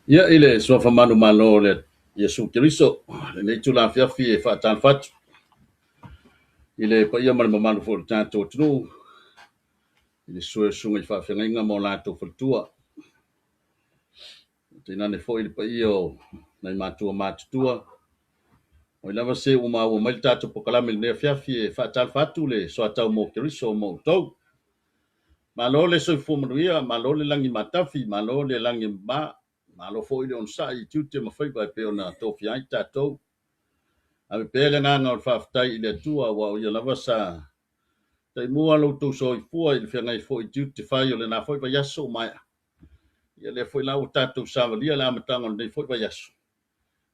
Ia ile so fa manu malo le Yesu Kiriso le nei tula fiafi e fa tan fat ile pa ia mal manu fo tanto tru ile so sunga fa fenga mo la to fo tua tina ne fo ile pa io nei matua matua o lava se o mai tato po kala mil ne fiafi e fa tan fatu le so ata mo Kiriso mo to malo le so fo mo ia malo le langi matafi malo le langi malo fo ile on sa I tute ma fai ba pe ona to fi ai tato ame pele nganga o whaftai I le tua wa o ia lava sa tai mua lo tu so I fua I le whengai fo I tiu te whai o le nā fwoi pa yaso mai ia le fwoi lau tātou sāwalia le amatanga o nei fwoi pa yaso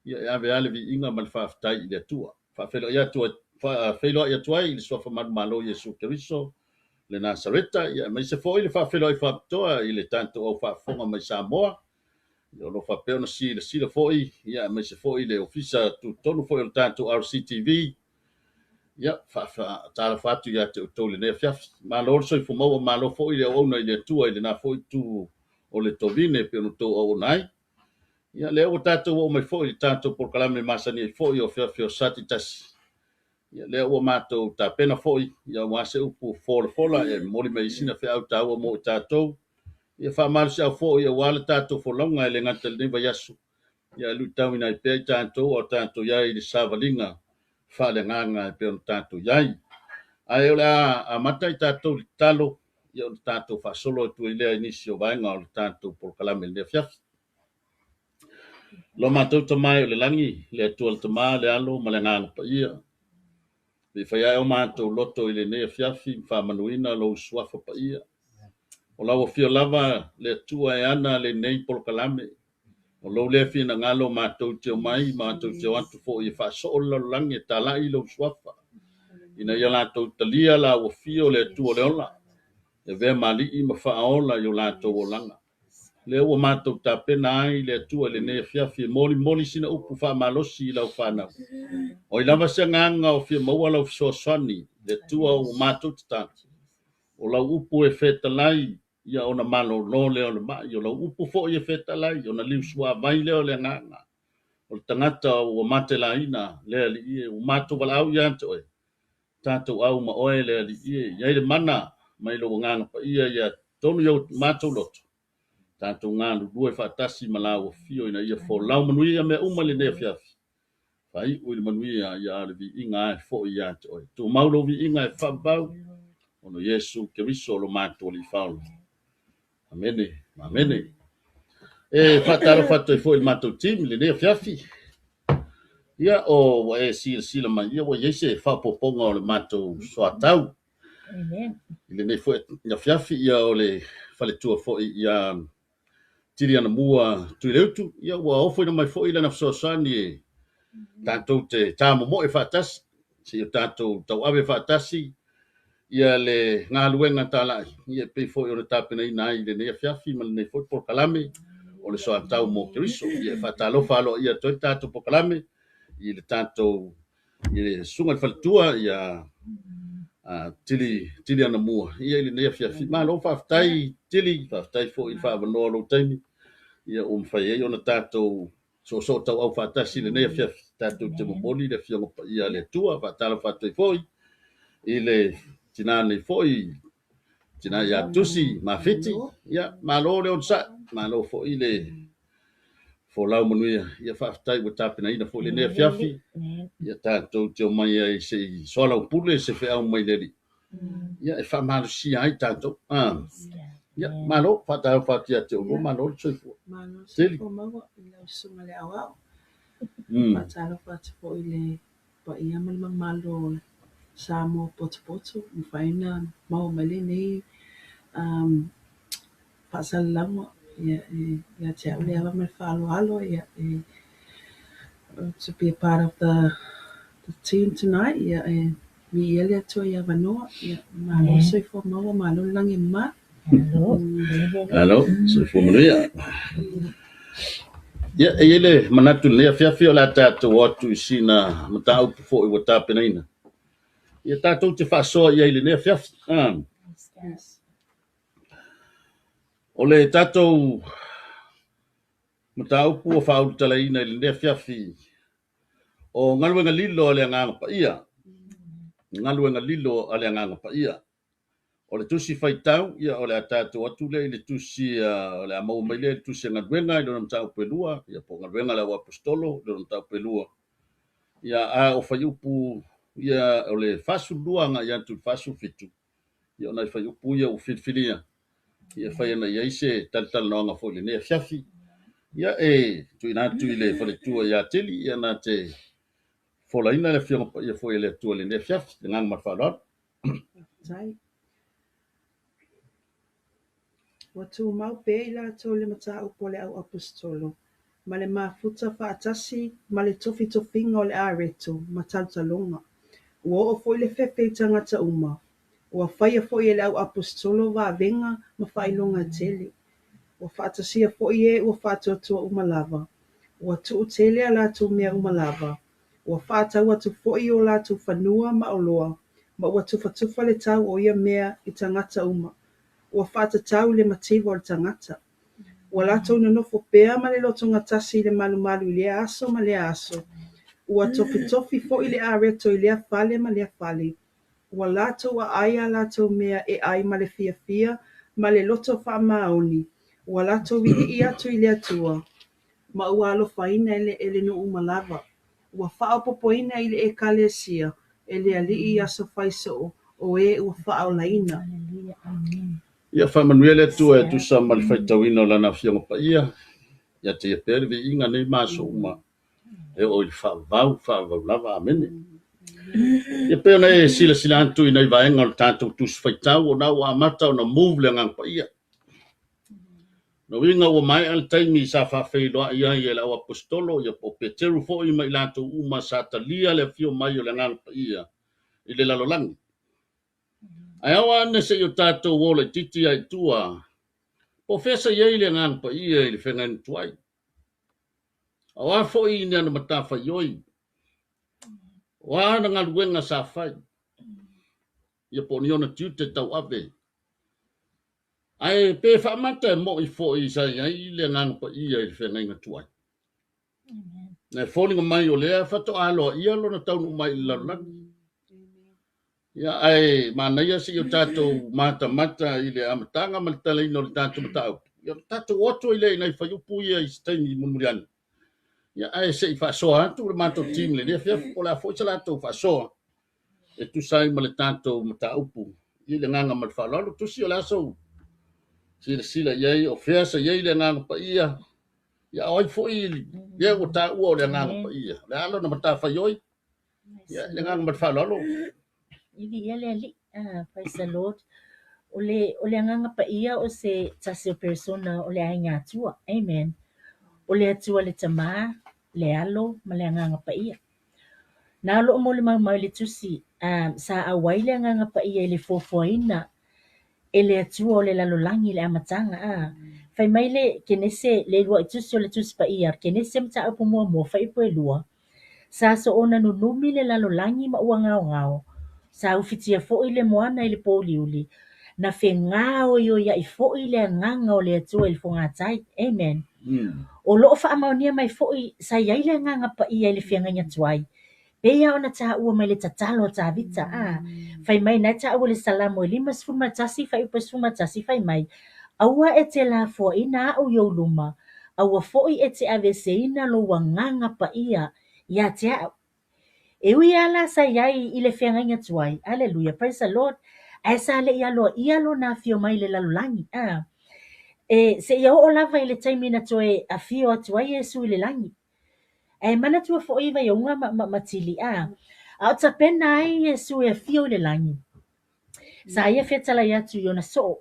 ia e ave ale vi inga mal whaftai I le tua whawhelo ia tua whawhelo ia tua I le sofa manu malo Yesu Keriso le Nasareta ia mai se fo I le whawhelo I whaptoa I le tanto au whafonga mai Samoa ia lo whapeo na sila fo I ia mai se fo I le ofisa tu tonu fo I le tanto RCTV ia fa tala fatu ia te tole ne fiaf ma lo so fu mo ma lo fo ile o no ile tu ile na fo tu o le tovine pe no to o nai ia le o tato o mai fo ile tato por kala me masani fo yo fiaf yo satitas ia le o mato ta pena fo ia wa se upu fo la e mori me sina fe au ta o mo tato ia fa mal se fo ia wala tato fo longa ile ngatel ni va yasu ia lu tawina I pe tato o tato ia ile savalinga fa le nganga pe on tato ia ai ola a matai tatou I talo ia o tatou whaasolo tu I lea inisi o vaenga o tatou por kalame le fiafi. Lo matou tamai o le langi, le atua le tama, le alo, ma le ngana pa ia. Vi whai o matou loto I le nea fiafi, whamanuina lo suafa pa ia. O lau o fio lava le atua e ana le nei por kalame. O lau le fina ngalo matou teo mai, matou teo atu fo I whaasolo langi e tala I lo suafa. Ina ia latou talia la o fio le atua le ola. E vea mali I ma whaola I o lātou o langa. Le ua mātou tā pena ai le atua le ne fiafi moli sina upu wha malosi I lau whanau. O I lava se nganga o fia maua lau fisoswani le atua o mātou tatatu. O lau upu e whetalai ia ona malo no le o le mai. O lau upu fo I e whetalai o na liu sua vai leo le nganga. O le tangata o mate la ina le ali ie o mātou wala au ianto e. Tātou au ma oe le ali ie. Iai le mana mai lo nganga pa ia tonu yo matou loto tanto ngana due fatasi malawa fio ina ia fo lau manui me uma le ne fiafi fai o le manui ia le vi inga fo ia to tu maulo vi inga fa bau ono Yesu Keriso lo matou li faulo amene e fatalo fatto fo il matou tim le ne fiafi ia o e sila mai ia o Yesu fa poponga o le matou so atau le ne fo ia fiafi ia o le fale tua fo ia tiri ana mua tuileutu ia ua ofo ina mai fo ila na fsosani e tātou te tāmomo e whaatasi si o tātou tau awe whaatasi ia le ngā luenga tālai ia pei fo i o le tāpena ina ai le nea fiafi ma le nei fo por kalame o le soa tau mo Keriso ia whaatalo whalo ia toi tātou por kalame i le tātou i le sunga le whalitua ia tili ana mua ia i le nea fiafi ma lo whaftai tili whaftai fo i whaavanoa lo taimi ia o mwhai e ona tātou so tau au whātasi le nea fia tātou te momoli le fia ngopa ia le tua whātala whātui fōi i le tina nei fōi tina ia tusi mawhiti ia malo le on sa malo fōi le fō lau manuia ia whaafitai wa tāpina ina fōi le nea fiafi ia tātou te o mai ai se soala upule se whi au mai leri ia e whaamalusia ai tātou ia malo whātala whātia te o malo le soi fōi Mano se po mawa ila sunga le awa. Patalo pati po ile pa ia malimang malo sa mo poto mfaina mau mali ni pasal lamo ya tia le awa me falo alo ya to be a part of the team tonight ya mi ele to ya vano ya malo se po mawa malo langi ma. Hello, so familia. Ya, ele manatu le fiafi o la tātou watu sina matau fo I wata penaina. Ia tātou te whasoa ia ele ne fiafi. O le tātou mataupu o fa'aulutalaina i lenei afiafi o galuega lilo a le agaga paia galuega lilo a le agaga paia o le tusi faitau ia o le a tatou atu lea i le tusi o le a mau mai lea i le tusi galuega i lona mataupu pelua ia po galuega le au apostolo i lona mataupu pelua ia a o faiupu ia o le fasulua aga'i atu le fasulfitu ia ona i faiupu ia ua filifilia ia fai ana iai se talitalanoaga fo'i lenei afiafi ia e tuuina atu i le faletua iā teli ia na te folaina le fioga paia fo'i le atua lenei afiafi le gaga ma le fa'aloalo Tai. Ua tu mau pe i latou le mataupu o le au apostolo ma le mafuta fa'atasi ma le tofitofiga o le areto ma talutaloga. Ua o'o fo'i le fefe i tagata uma. Ua faia fo'i e le au apostolo va'avega ma fa'ailoga tele. Ua fa'atasia fo'i e ua fa'atuatua uma lava. Ua tu'u tele a latou mea uma lava. Ua fa'atau atu fo'i o latou fanua ma oloa ma ua tufatufa le tau o ia mea i tagata uma. Ua fa'atatau le mativa o le tagata. Ua latou na nofo pea ma le loto gatasi i le malumalu i lea aso ma lea aso. Ua tofitofi fo'i le areto i lea fale ma lea fale. Ua latou a aia latou mea e ai ma le fiafia ma le loto fa'amaoni. Ua latou ili'i atu i le atua. Ma ua alofaina e le nu'u ma lava. Ua fa'aopopoina i le ekalesia e le ali'i aso faiso'o o e ua fa'aolaina. ia fa'amanuia le atua e tusa ma le faitauina o lana fioga paia ia te ia pea le ve'iga nei maso uma e o i le fa'avau lava amene ia pea ona e silasila atu i nai vaega o le tatou tusi faitau ona ua amata ona move le agaga paia na uiga ua mae'a le taimi sa fa'afeiloa'i ai e le au apostolo ia po peteru fo'i ma i latou uma sa talia le afio mai o le agaga paia i le lalolagi ai aua ana se'i o tatou ola i titi ai tua po fesa iai le agaga paia i le fegaina tuai auā fo'i i ana matafaioi o ana galuega sa fai ia po ni ona tiu te tau'ave ai pe fa'amata e mo'i fo'i sa iai le agaga paia i le fegaina tuai na foliga mai o lea fato'aloa'ia lona taunu mai i le lalolagi ia ai manaia se'i o tatou matamata i le amataga ma le talaina o le tatou mataupu ia le tatou oto i le'i nai faiupu ia i se taimi mulimuliani ia ai se'i fa'asoa atu le matou timi lenei afiafi po le a fo'i sa latou fa'asoa e tusai ma le tatou mataupu i le gaga ma le fa'aloalo tusi o le asou silasila iai o feasa iai le agaga paia ia o ai fo'i ia ua tā'ua o le agaga paia le alo na matafaioi ia le gaga ma le fa'aloalo Ili ia le ali. Praise the Lord. O le anganga pa ia o se tasi o persona o le ainga atua. Amen. O le atua le tama, le alo, ma le anganga pa ia. Na alo mo le mau le tusi, sa awai le anganga pa ia le fofoina, e le atua o le lalolangi le amatanga. Fai mai le kenese le lua i tusi o le tusi pa ia, kenese mta apu mua fai po e lua. Sa so ona nunumi le lalolangi ma ua ngao ngao. Sa ufitia fo'i le moana i le poliuli. Na whengao i o ia i fo'i le nganga o le atua i le whangatai. Amen. O loo whaamaunia mai fo'i sa iai le nganga pa ia i le whianganya tuai. Pea ona ta ua mai le tatalo ta vita. Fai mai na ta ua le salamu e lima sfuma tasi fai upa sfuma tasi fai mai. Aua e te la fua ina au yo luma. Aua fo'i e te avese ina lo wanganga pa ia. Ia te au. E ui ala sa iai i le whianganga tuai. Hallelujah. Praise the Lord. Ai sa le ialo na fio mai le lalulangi. E se ia o lava i le taimina toe a fio atuai e sui le langi. E mana tua fo iwa iunga matili. Au ta pena ai e sui a fio le langi. Sa ia fetala i atu i ona so.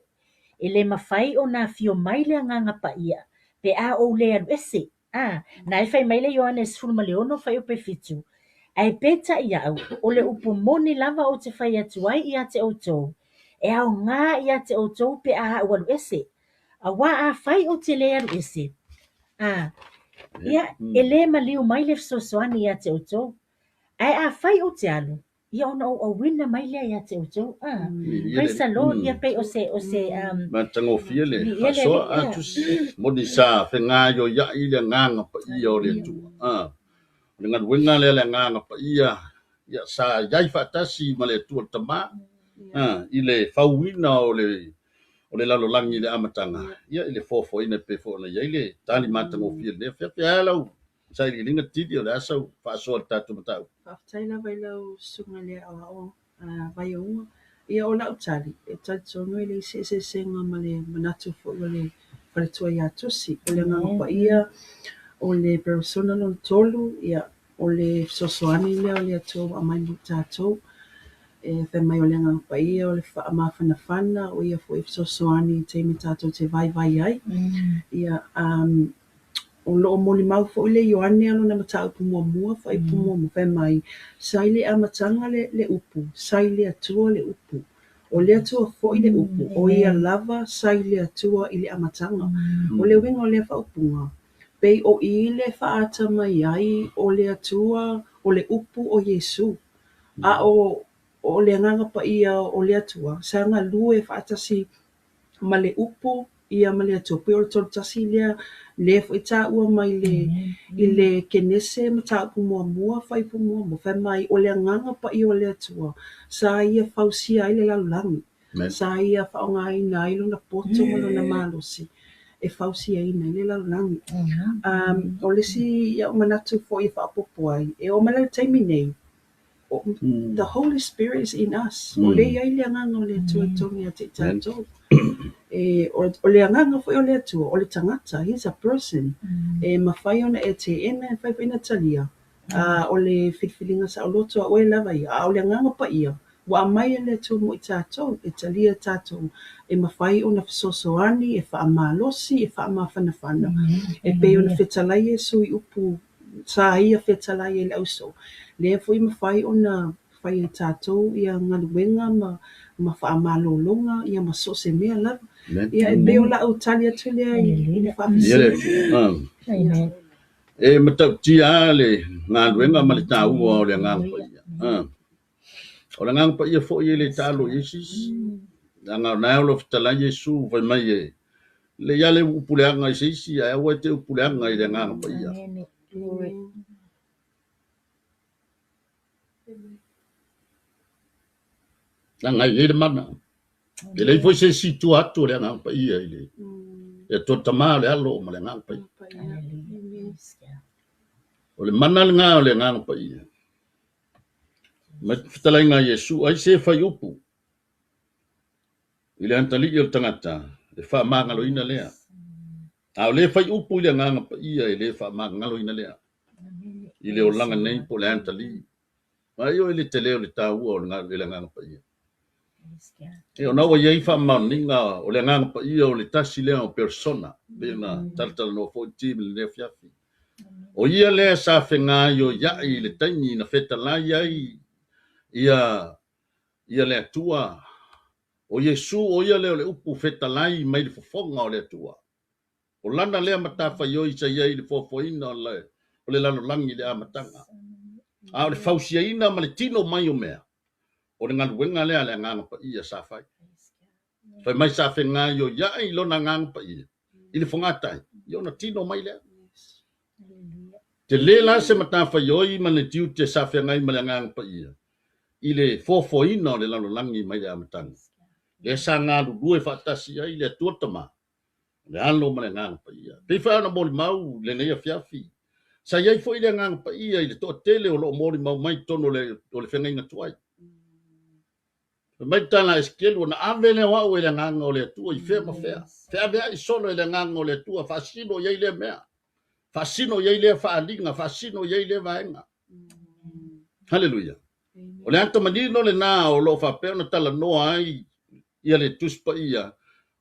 E le mawhai o na fio mai le anganga pa ia. Pe a o le anu ese. Na e fai mai le Ioanes fulma leono fai upe fitu. Ai peta ia au, o le upu moni lava o te whai atuai i ate o tau. E au ngā i ate o tau pe a awalu ese. A wā a whai o te le aru ese. Ia, e le maliu mai le fsosoani i ate o tau. Ai a whai o te alu. ia ona o wina mai lea ia te utou. Ia Praise the le Lord, ia pei o se ma tango fia le Ia fa le so le, atu mo di sa fe nga yo ya i le nganga pa ia o le tu le ngat wenga le nganga pa ia ya sa yai fa tasi ma le tu tama i le fauina o le lalo langi le amatanga ia i le fofo ina pe fo na ia i le tani matango fia le fe fe ala sa i linga tidi o le asa fa so tatu mata Whaftaila vai lau sunga lea o vai o ua. Ia o lau tali. E tali tono i le se senga ma le manatu fo o le whaletua ia tusi. O le nganga pa ia, o le persona no tolu, ia o le sosoani lea o le atou a mai mo tātou. E whai mai o le nganga pa ia, o le wha mawhana whana, o ia fo e sosoani te mi tātou te vai ai. Ia, o loo moli mau fo le Ioane alo na mata upu mua fa ipu mua fa mai sai le amatanga le upu sai le atua le upu o le atua fo le upu o ia lava sai le atua i le amatanga o le winga o le fa upunga pei o i le fa ata mai ai o le atua o le upu o Yesu a o le nganga pa ia o le atua sa nga lue fa ata si ma le upu ia ma le atua pe o tol tasi le fo ita ua mai i le kenese ma ta pu mua fai pu mua fa mai o le nganga pa i o le atua sa ia fausia ai le lalangi sa ia fa nga ai nai lo na poto mo na malosi e fausia ai nei le lalangi o le si ia o manatu fo i fa popo ai e o mala taimi nei the Holy Spirit is in us o le ai le nganga o le atua tongi a te tatou o le anganga foi o le atua o le tangata he's a person mawhai ona e te ena e whai pina talia o le whitwhilinga sa o loto a oe lava ia o le anganga pa ia wa mai le atua mo i tātou e talia tātou e mawhai ona fisosoani e wha amalosi e wha amawhanawhana e pe ona whetalai e sui upu sa ia whetalai e le auso le foi mawhai ona whai e tātou ia ngaluenga ma wha amalolonga ia ma sose mea lava ia e beo la o tali atu lea i whawhisi. E matau tia le ngā ruenga ma le tā ua o le ngāng pa ia. O le ngāng pa ia fo i le tālo Yesus. Ngā nao lo fitala Yesu vai mai e. Le ia le upuleanga i seisi a ua te upuleanga i le ngāng pa ia. Nanga i le mana. E le foi se situ atu le ngāng pa ia i le. E to tama le alo ma le ngāng pa ia. O le mana le ngā o le ngāng pa ia. Ma fitalai ngā Yesu ai se fai upu. I le antali i o tangata. E wha māngalo ina lea. A o le fai upu i le ngāng pa ia i le wha māngalo ina lea. I le o langa nei po le antali. Ma i o le te leo le tā ua o le ngāng pa ia. E o naua iei wha maninga o le ngāng pa ia o le tasi lea o persona. Bena talatala no fo timi le lea fiafi. O ia lea sa whenga i o iai le taini na wheta lai ai ia le atua. O Yesu o ia leo le upu wheta lai mai le fofonga o le atua. O lana lea matafa ioi sa iai le fofoina o le lalo langi le amatanga. A o le fausiaina ma le tino mai o mea. O le ngaluenga lea le nganga pa ia sa whai. Whai mai sa whenga i o iai lo na nganga pa ia. I le whangatai. I o na tino mai lea. Te lela se matafa ioi ma le tiu te sa whenga i ma le nganga pa ia. I le fofoina o le lalo langi mai le amatanga. Le sa ngā lulue whaatasi ai le tuatama. Le alo ma le nganga pa ia. Pei whaana mori mau le neia fiafi. Sa iai fo i le nganga pa ia i le toa tele o lo mori mau mai tono le whenga ina tuai. Mai tana eskelu na avele wa o le nganga o le tua i whea ma whea. Whea vea i solo i le nganga o le tua. Whasino iei le mea. Whasino iei le whaalinga. Whasino iei le vaenga. Hallelujah. O le anta manino le nā o lo whapea na tala noa ai ia le tuspa ia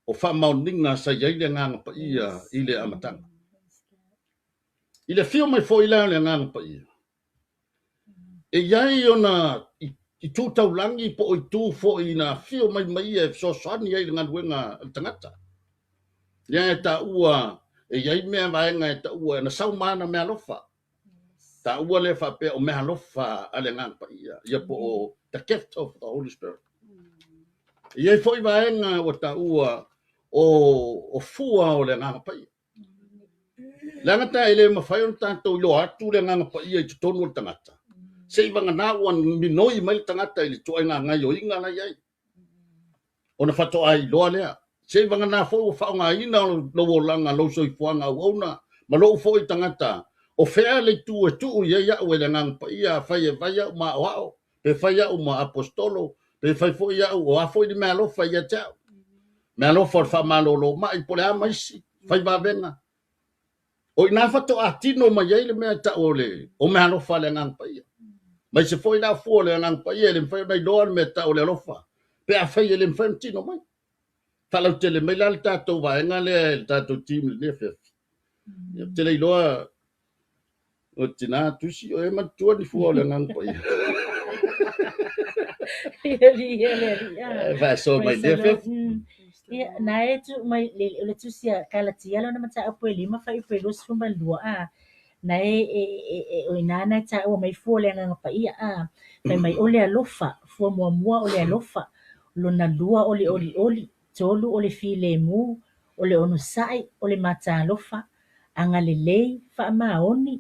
o whamauninga sa iei le nganga pa ia i le amatanga. I le whio mai fo i le nganga pa ia. E iai o na i tūtau langi po o i tū fo i na whio mai e so soani iei le ngaduenga tangata. Ia e ta ua e iei mea vaenga e ta ua e na saumana mea lofa. ta ua le fa pe o me halofa ale ngang pa ia po o the gift of the Holy Spirit ia foi vaenga o ta ua o fua o le ngang pa langa ta ele ma fai on tanto lo atu le ngang pa ia i tonu o tangata se vanga na wan minoi mai tangata ile to nga nga yo inga na ia ona fato ai lo le se vanga na fo fa nga ina lo langa lo so i fuanga ona ma lo fo i tangata o fea le tu ia o le ngang pa ia fai e vai ma wao pe fai o ma apostolo pe fai fo ia o a fo di ma lo fai ia tau ma lo for fa ma lo ma i pole mai si fai va venga o ina fato atino ma ia le me ta ole o ma lo fa le ngang pa ia mai se fo ina fo le ngang pa ia le fai dai do me ta ole lo fa pe a fai le fantino mai fa lo tele me la ta to va nga le ta to tim le fe tele lo o tina tusi o e matua ni fua le ngang pa ia va so mai le fe na e tu mai le tu sia kala tia lo na mata apo lima fa i pelo sumba lua na o ina na ta o mai fu le ngang pa ia mai ole alofa fu mo ole alofa lo na lua oli tolu ole file mu ole onu sai ole mata alofa anga lelei fa maoni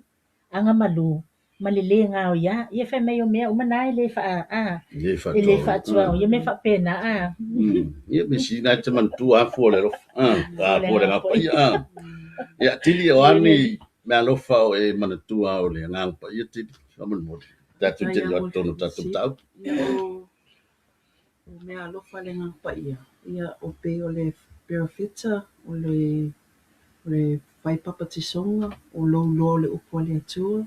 anga malu malele nga o ia fa mai o me o manai le fa le fa tua ia me fa pena ia me si na te man tu a fo le lo fo le nga pa ia ia tili o ani me alo fa o e man tu a o le nga pa ia tili fa man mo ta tu te yo tono ta tu tau o me alofa le ngang pa ia o pe o le perafita o le fai papatisonga o lo le upo le atua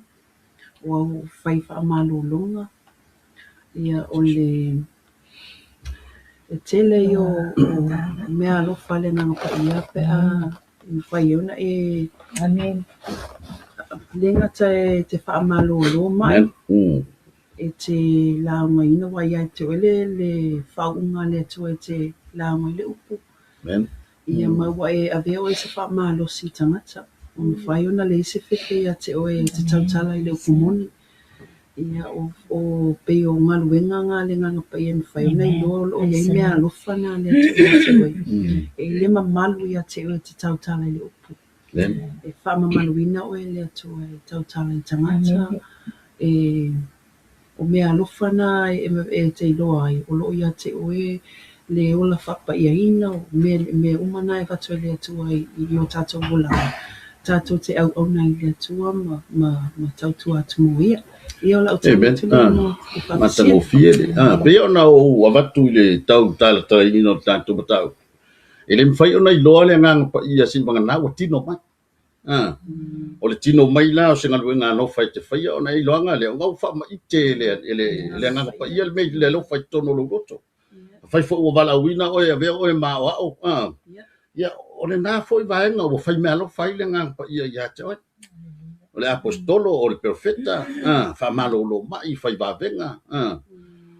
o fai fa malulunga ia o le tele yo me alofa le ngang pa ia pe fai ona amen lenga te fa malulu mai e te launga ina wa ia te ole le whaunga le atua e te launga i le upu. Ia maua e aveo e se wha malo si tangata. O mwhai ona le se whiwhi a te oe te tautala i le upu moni. Ia o pei o ngā luenga ngā le nganga pai e mwhai ona i lolo o iei mea alofana le atua e te oe. E le mamalu i a te oe te tautala i le upu. E wha mamaluina oe le atua e tautala i tangata. O mea alofana e te iloa ai, o loo ia te oe le ola whapa ia ina, o mea umana e whatua le atua i o tātou wola. Tātou te au nei le atua ma tautua atu mo ia. Ia o lau tātou le no e whapisia. Matango fie le. Pe ona o awatu le tau tala tala ino tātou matau. E le mwhai ona iloa le ngang pa ia sin wanga nā wa tino mai. O le tino mai la o se ngalu nga no fai te fai ona i loanga le ngau fa ma ite le nga pa ia le me le lo fai tono lo roto fai fo o vala wina o e o e ma o ia o le na foi vai nga o fai me lo fai le nga pa ia ia te o le apostolo o le profeta fa malo lo mai fai va venga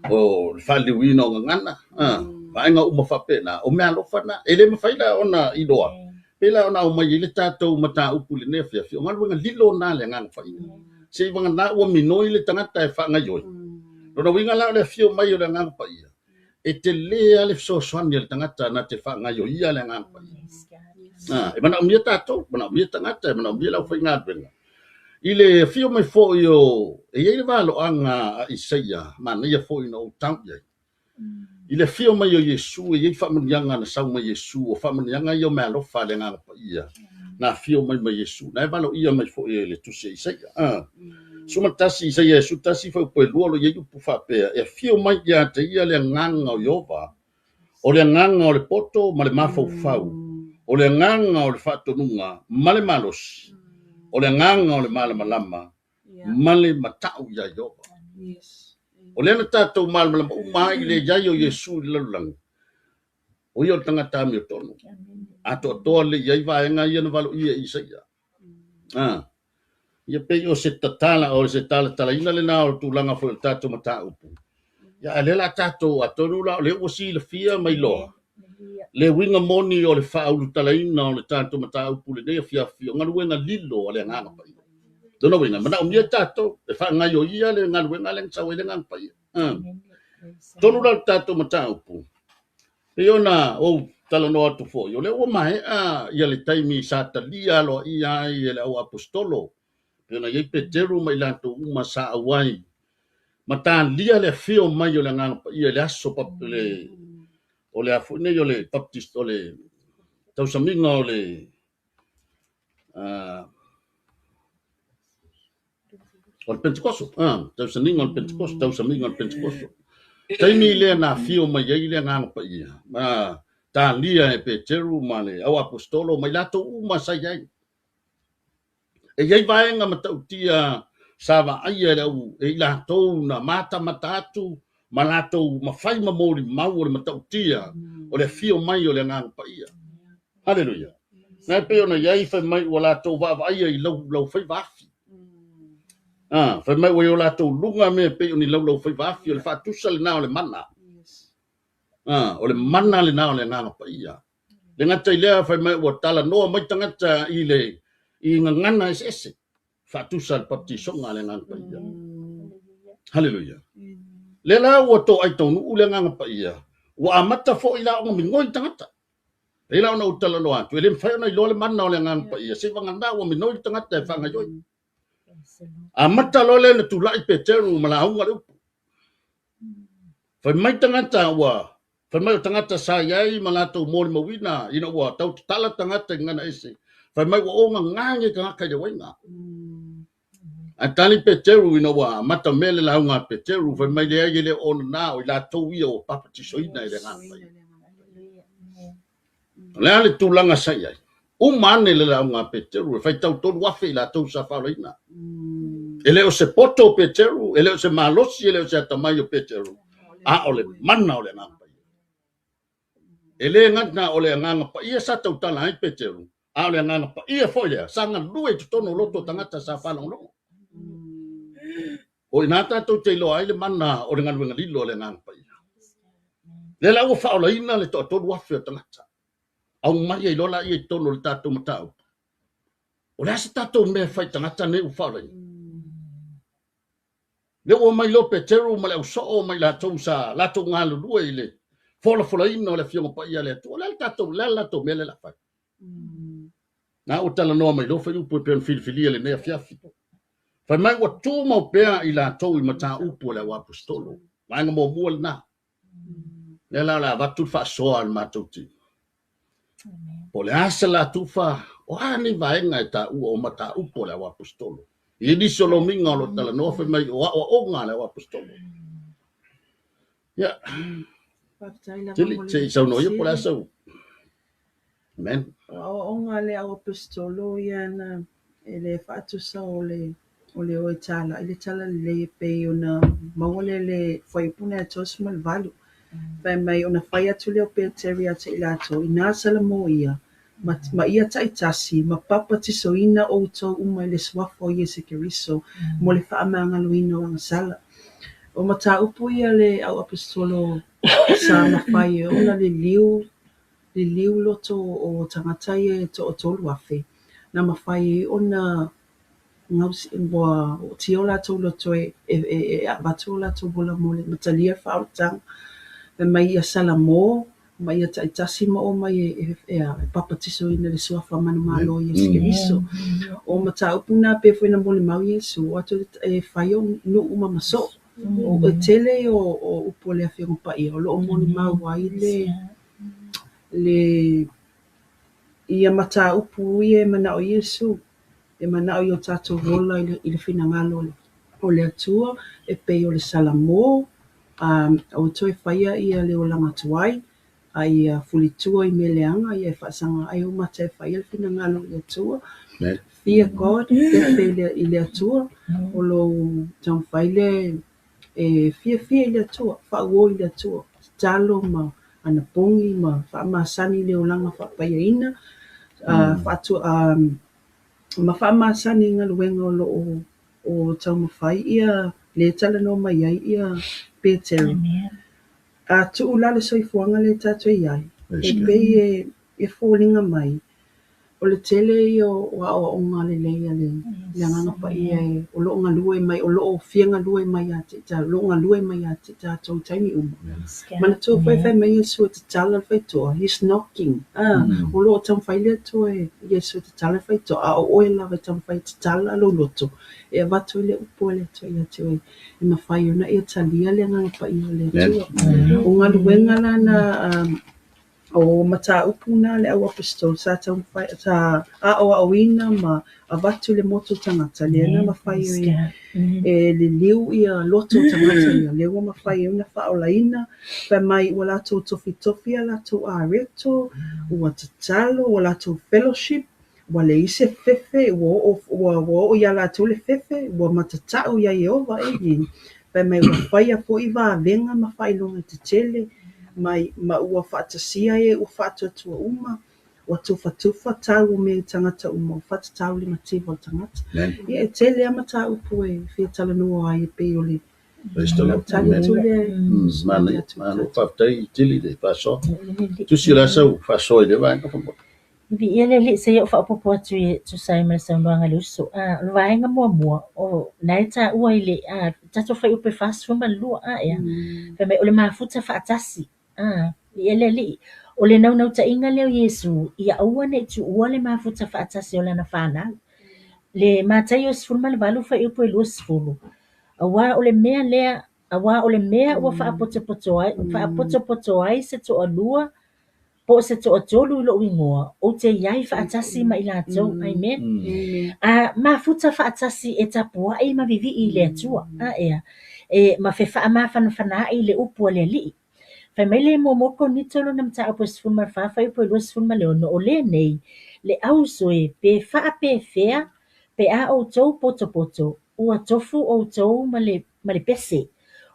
o fa le wina ngana vai nga uma fa pena o me lo fa na ele me fai la ona i doa pela ona o mai le tatou mata upu le nefia fi o ngā lilo nā le ngang whai. Se wanga nā ua minoi le tangata e wha ngai oi. Rona winga lao le fio mai o le ngang whai. E te lea le so swani le tangata na te wha ngai oi le ngang whai. E mana umia tatou, mana umia tangata, e mana umia lau whai ngā dwenga. I le fio mai fo i o, e ei le walo anga a Isaia, mana ia fo i na o tau iai. I le fio mai o Yesu e ei whamanianga na sau mai Yesu o whamanianga i o mea lofa le ngā pa ia na fio mai mai Yesu na e walo ia mai fo e le tuse Isaia suma tasi Isaia Yesu tasi fo po e lua lo iei upu whapea e fio mai ia te ia le nganga o Iova o le nganga o le poto ma le mafau fau o le nganga o le whatonunga ma le malos o le nganga o le malamalama ma le matau ia Iova o le na tātou malamalama umai le iai o Yesu i lalulang o ia o tangata mi o tonu ato toa le iai vaenga ia na valo ia Isaia ia pe o se tatala o se tala ina le na o tūlanga fo le tātou mata upu ia le la tātou atonu la le o si le fia mai loa le winga moni o le whaulu tala ina o le tātou mata upu le nea fia fia ngaruenga lilo o le nganga pai Dona winga mana umia tato e fa nga yo ia le ngal wenga leng sa wele ngang pa ia. Tonu la tato mata upu. E ona o tala no atu fo yo le o mai a ia le taimi sa talia lo ia i le au apostolo. Pe ona ye Peteru mai lato uma sa awai. Mata lia le fio mai yo le ngang pa ia le aso pa le o le afu ne yo le baptist o le tau saminga o le o Pentecosto, tau saminga o Pentecosto, tau saminga o Pentecosto. Taimi le na fio mai ye le ngang pa ia. Ta lia e Peteru ma le au apostolo mai lato uma sa ia. E ye vaenga matautia sava ai le au e lato na mata matatu ma lato mafai ma mori mau le matautia o le fio mai o le ngang pa ia. Hallelujah. Na pe ona ye fa mai o lato va ai i lau fai vafi. Fa mai o lato lunga me pe oni lau fai vafi o le fa tusale na o le mana. O le mana le na o le ngang pa ia. Le ngata ile fa mai o tala no mai tangata i le i ngana ese fa tusal baptisonga le ngang pa ia. Hallelujah. Le la o to ai tonu u le ngang pa ia. Wa amata fo ila o ngoi tangata. Ila ona utala no atu. Ele mfai ona ilo le mana o le ngang pa ia. Se vanganda o minoi tangata e fanga yoi. Amata lo le na tulai Peteru malaunga le upu. Fai mai tangata wa. Fai mai tangata sa iai malato mori mawina. Ina wa tau tala tangata ngana ese. Fai mai wa o ngange kangaka ya wainga. Atali Peteru ina wa mata mele la unga Peteru. Fai mai le aie le ona na o ila tau ia o papatisoina i le ngapa ia. Le ale tulanga sa iai. Umane le la unga Peteru. Fai tau tonu wafe ila tau sa whalaina. Ele o se poto Peteru. Ele o se malosi. Ele o se atamai o Peteru. A ole mana ole ngapa ia. Ele ngana ole ngapa ia sa tau tala ai Peteru. A ole ngapa ia foia. Sanga lue tutono loto tangata sa whalongo. O inata tau te ilo ai le mana o le nganu ngalilo le ngapa ia. Le la ua whaolaina le toa tonu wafe o tangata. Au mai ai lola ia tono le tatou matau. O le asa tatou mea whai tangata ne u whaolaina. Le o mai lo Peteru ma le au soo mai la tau sa la tau ngalu lua i le fola ina o le fionga pa ia le tu. O le tatou la tau mea le la whai. Na o tala noa mai lo whai upu e peon filifilia le nea fiafi. Whai mai wa tū mau pēa i la tau i mata upu le au apostolo. Mai nga mō mua le nā. Le la watu wha soa al mātou ti. Po le asa la tufa o ani vaenga e ta ua o mata upu le au apostolo. I ni solo minga o lo tala noa whai mai o ngā le au apostolo. Ya. Tili te isau no ia po le asau. Amen. O ngā le au apostolo iana e le whaatusa o le o tala. I le tala le pe ona maole le whaipuna e tosu mal valu. Pai mai ona whai atu leo Peteri ata i lato. I nā sala mo ia. Ma ia taitasi. Ma papa tiso ina o tau uma i le swafo i ese keriso. Mo le whaamangaloina o sala. O mata upu ia le au apostolo sa mawhai ona le liu loto o tangata e to o tolu afe. Na mawhai ona ngausi mboa o tio la tau loto e abatu la tau bola mo le matalia whaotang. E mai ia sala mo, mai ia taitasi mo o mai e papatiso ina le suafa manu malo i ese keriso. O mata upu na pe fwena mo le mau Yesu, atu e whaio no uma maso. O e tele o upo le awhiango pa ia, o lo o mo le mau wai le ia mata upu ia mana o Yesu. E mana o tatou wola i le finangalo o le atua, e pei o le salamo, o toi whaia ia le o langa tuai, ai fulitua i meleanga, ia e whaasanga ai o mata e whaia le finangalo i atua. Fear God, e pei i le atua, o lo tau whaile e fia i le atua, whaua i le atua, talo ma ana pongi ma whaamasani le o langa whapaia ina, whaatua, ma whaamasani ngā luenga o tau mawhai ia le tala no mai ai ia Peteru. A tu ulale soifuanga le tato iai. E pei e fōlinga mai. O le tele i o o ngā le leia le anganga pa ia e o loo ngā lue mai, o loo whianga lue mai ati, ta loo ngā lue mai ati, ta tau taimi uma. Mana tō whai mai Yesu te tala whai toa, he's knocking. O loo tam whai lea toa e Yesu te tala whai toa, a o oe lawa tam whai te tala lo loto. E a watu le upo le toa ia toa e ma whai ona ia talia le anganga pa ia le toa. O ngā luenga lana o mata upuna le au apostol sa tau fai sa a o awina ma a watu le moto tangata le na mafai e le liu ia loto tangata ia le wa mafai una fa o laina pa mai wala to tofi ala to a reto o tatalo wala to fellowship wale ise fefe o ia la to le fefe wa matata o ia Jehova e pa mai wa fai a po iwa venga mafai longa te tele mai ma ua whaatasia e ua whaatatua uma ua tufa tau me tangata uma whata tau le mativa o tangata ia e tele ama tau upu e whia tala nua ai e pe o le tali tule mana whaftai tili de paso tusi la sau faso i le vanga whambo Ia le li se yo fa popo atu e tu sai ma sa ndanga le so lo vaenga mua o nai ta ua ile ta to fa upe fast fuma lu ya fa me o le mafuta fa atasi ia le li o le nau ta inga le Yesu ia ua ne tu ua le mafuta fa atasi o lana fana le matai o sfuma le valu fa upe lu sfulu awa o le mea lea awa o le mea ua fa poto ai se to alua po se to tolu lo wingoa o te yai fa atasi ma ila to amen mafuta fa atasi e tapua ai ma vivi i le atua e ma fe fa ma fana i le upu le li fa mele mo moko ni tolo nam ta opo sfuma fa po lo sfuma le no le nei le au so e pe fa pe fea pe a o to poto o tofu o to ma le pese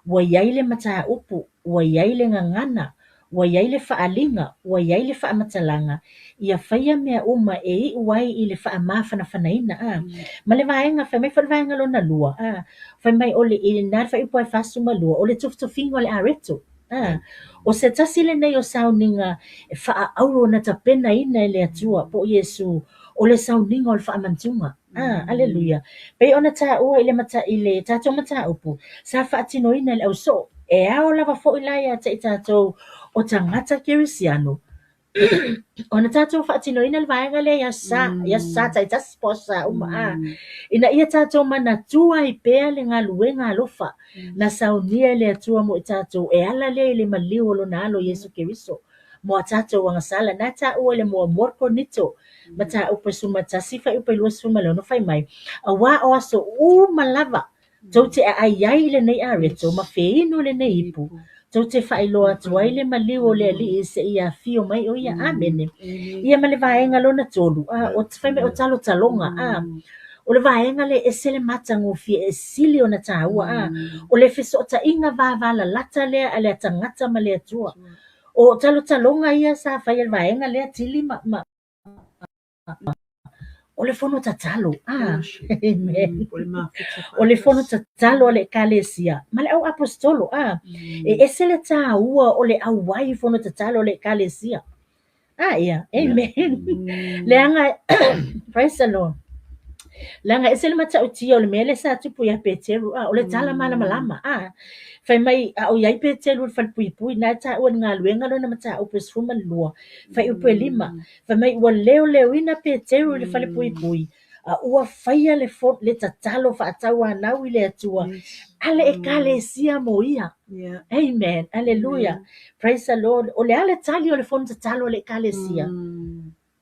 wa yai le mata upu wa yai le ngangana wa yai le faalinga wa yai le faamatalanga ia faia mea uma e wai i le faamafanaina ma le vaenga fa mai fa vaenga lona lua fa mai ole i na fa ipo fa suma lua ole tufinga le areto o se tasi le nei o sauninga fa auro na tapena ina le atua po Yesu o le sauninga o le faamantunga aleluia pe ona ta ua ile mata ile tato mata upu sa fa atinoina le auso e ao lava fo ilaia te tato o tangata kerisiano ona tato fa atinoina le vaenga le ya sa ta ita sposa ina ia tato mana tua i pea le ngaluenga alofa na saunia le atua mo tato e ala le maliu lo na alo Yesu Keriso mo tato wanga sala na ta ua le mo morko nito mata upa suma tasifa upa lua suma le no fai mai awa o aso malava tau te ai le nei areto ma feino le nei ipu tau te fai loa tuai le maliu le ali se ia fio mai o ia amene ia male vaenga lona tolu o te fai me o talo talonga o le vaenga le esele matango fie e sili ona taua o le fiso ta inga vavala lata le ale tangata ma le atua o talo talonga ia sa fai le vaenga le atili ma o le fono tatalo amen o le fono tatalo o le kalesia ma le au apostolo e esele taua o le au wai fono tatalo o le kalesia ia amen le anga praise the Lord langa esele mata o tia o le mele sa tupu ya Peteru o le tala malama fai mai o yai Peteru fal pui na ta o nga luenga no na mata o pesfuma lua fai upe lima fai mai o leo ina Peteru le fal pui ua faia le fot le tatalo fa atawa na le atua ale ekalesia moia amen hallelujah praise the Lord o le ale tali o le fot tatalo le ekalesia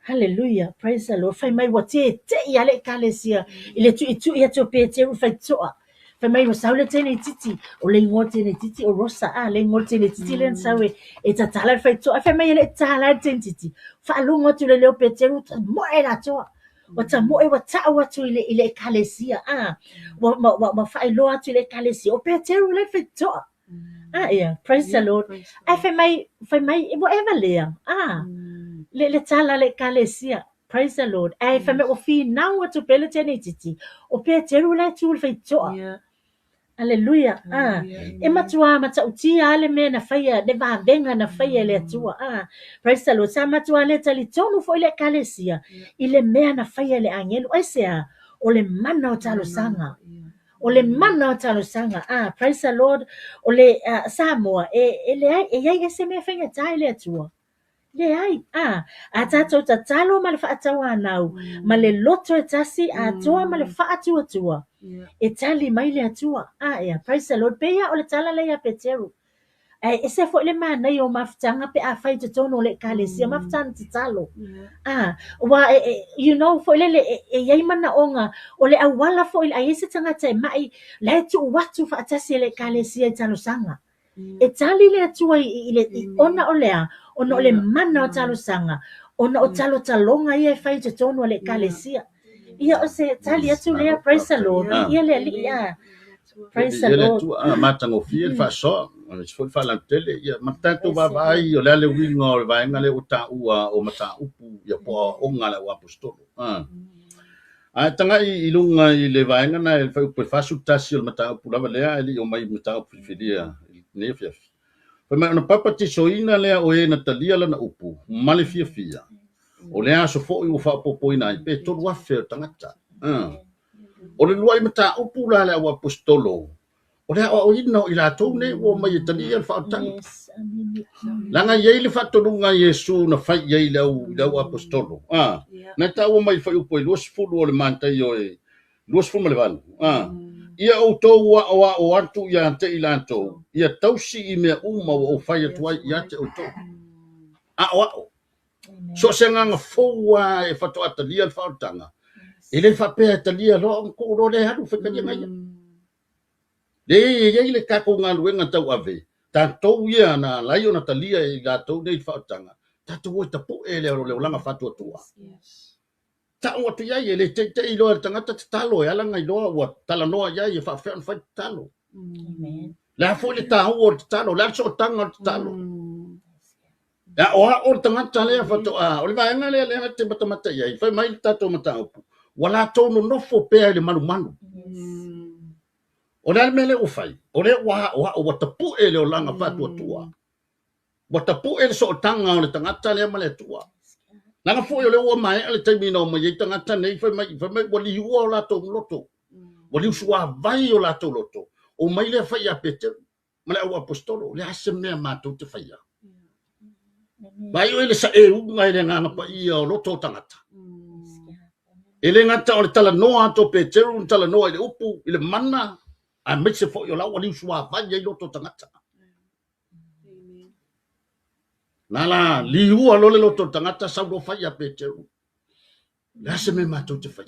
Hallelujah, praise the Lord. Fai mai wate te ia le kalesia. Ile tu ia to Peteru fai toa. Fai mai wasaule tene titi. O le ngol tene titi o rosa le ngol tene titi len sawe. E tatala fai toa. Fai mai le tala tene titi. Fa lungo tu le leo Peteru moe la toa. Wata moe wata watu ile kalesia. Ma fai loa tu ile kalesia. O Peteru le fai toa. Yeah, praise the Lord. Fai mai ibo evalea. Le tala le kalesia. Praise the Lord. Fa me o fi na o tu pele tene titi. O Peteru le tu le toa. Haleluya. Hallelujah. E matua matautia ale me na faia de vavenga na faia le atua. Praise the Lord. Sa matua le tali tonu fo ile kalesia. Ile mea na faia le angelo. Esea ole mana o talo sanga. Ole mana o talo sanga. Praise the Lord. Ole Samoa ele e se me faia tai le atua. Le ai, a tātou ta talo ma le whaatawa anau, ma le loto e tasi a toa ma le whaatua tua. E tali mai le atua. Ea, praise the Lord. Pea o le tala leia Peteru. E se fo le manai o mafutanga pe a whai te tono le kalesia, mafutanga te talo. You know, fo le e iei mana onga, o le awala fo ile a ese tangata e mai, le tu watu whaatasi le kalesia i talo sanga. E tali le atua i ona o lea, ona o le mana o talo sanga, ona o talo talonga ia e whai te tono le kalesia. Ia o se tali atu lea, praise the Lord. Ia le ali, praise the Lord. Matango fia fa so, se foi fala tele, ia matanto vai o le wingo vai ngale o ta ua o mata upu ia po o ngala o apostolo. Tanga i lunga i le vai ngana e fa su tasi o mata upu lava lea ali o mai mata upu filia ne fia. Fa mai ona papa ti soina lea o e na talia lana upu, male fia. O lea so fo i o fa popoina i pe tolu afe tangata. O le luai mata upu la le o apostolo. O le o ina o ila tau ne o mai talia fa tanga. Langa ye le fa tolunga Yesu na fai ye le o apostolo. Na ta o mai fa upu los fulu o le manta yo e los fulu le van. Ia o to o atu ia te ila to. Ia tausi i me uma o fai atu ia te o to. O so senga nga foa e fa to atalia fa tanga. Ele fa pe atalia lo ko ro le haru fa kanya ngai. Le le ka ko nga luenga tau ave. Ta to ia na laio na talia i la to nei fa tanga. Ta to o ta po ele ro le langa fa to tua. Ta o te ia ele te i lo tanga ta talo ya langa i lo o tala no ia i fa fa talo. La fo le ta o talo la so tanga talo. Ya o tanga tale fa to o le va ngale le te mata ia fa mai ta to mata upu. Wala to no fo pe le manu. O le mele o fai. O le o tapu ele o langa fatua tua. Wa tapu ele so tanga o le tangata le male tua. Langa fo o le o mai ele taimina o mai tangata nei fa mai wali ua o lato loto. Wali usua vai o lato loto. O mai le fai a Peter. Male o apostolo le ase mea matou te fai a. Vai o ele sa e unga ele nganga pa ia o loto tangata. Ele ngata o le tala noa to Peter, tala noa ele upu, ele mana. A me se fo yo la wali sua va ye loto tangata. Nala li ua lo le loto tangata sa do fai a Peteru. La se me matou te fai.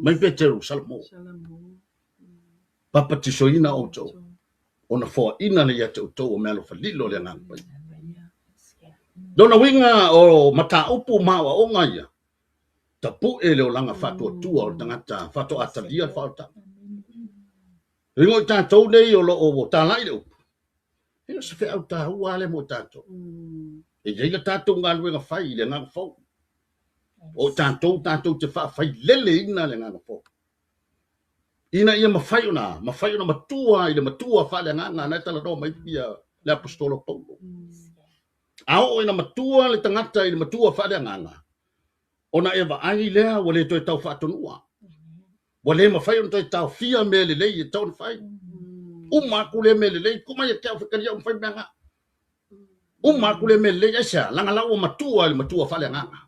Mai Peteru salmo. Papa ti soina o to. Ona fo ina le ya to o melo fa lilo le ngang pai. Dona winga o mata upu mawa o ngaya. Tapu ele o langa fatu tua o tangata fatu atalia falta. Ringo tātou nei o lo o tālai leo. Heo se whea au tā hua ale mo tātou. E jeila tātou ngā luenga whai le ngā whau. O tātou te wha whai lele ina le ngā whau. Ina ia mawhai ona matua i le matua wha le ngā nai tala roa mai pia le apostolo Paulo. Ao ina matua le tangata i le matua wha le ngā. Ona ewa ai lea wale toi tau whaatonua. Wale mawhai on toi tau fia me le lei e tau whai. Uma kule me le lei, kuma ia kia whikaria o whai meanga. Uma kule me le lei, aisa, langa lau matua le matua whale nganga.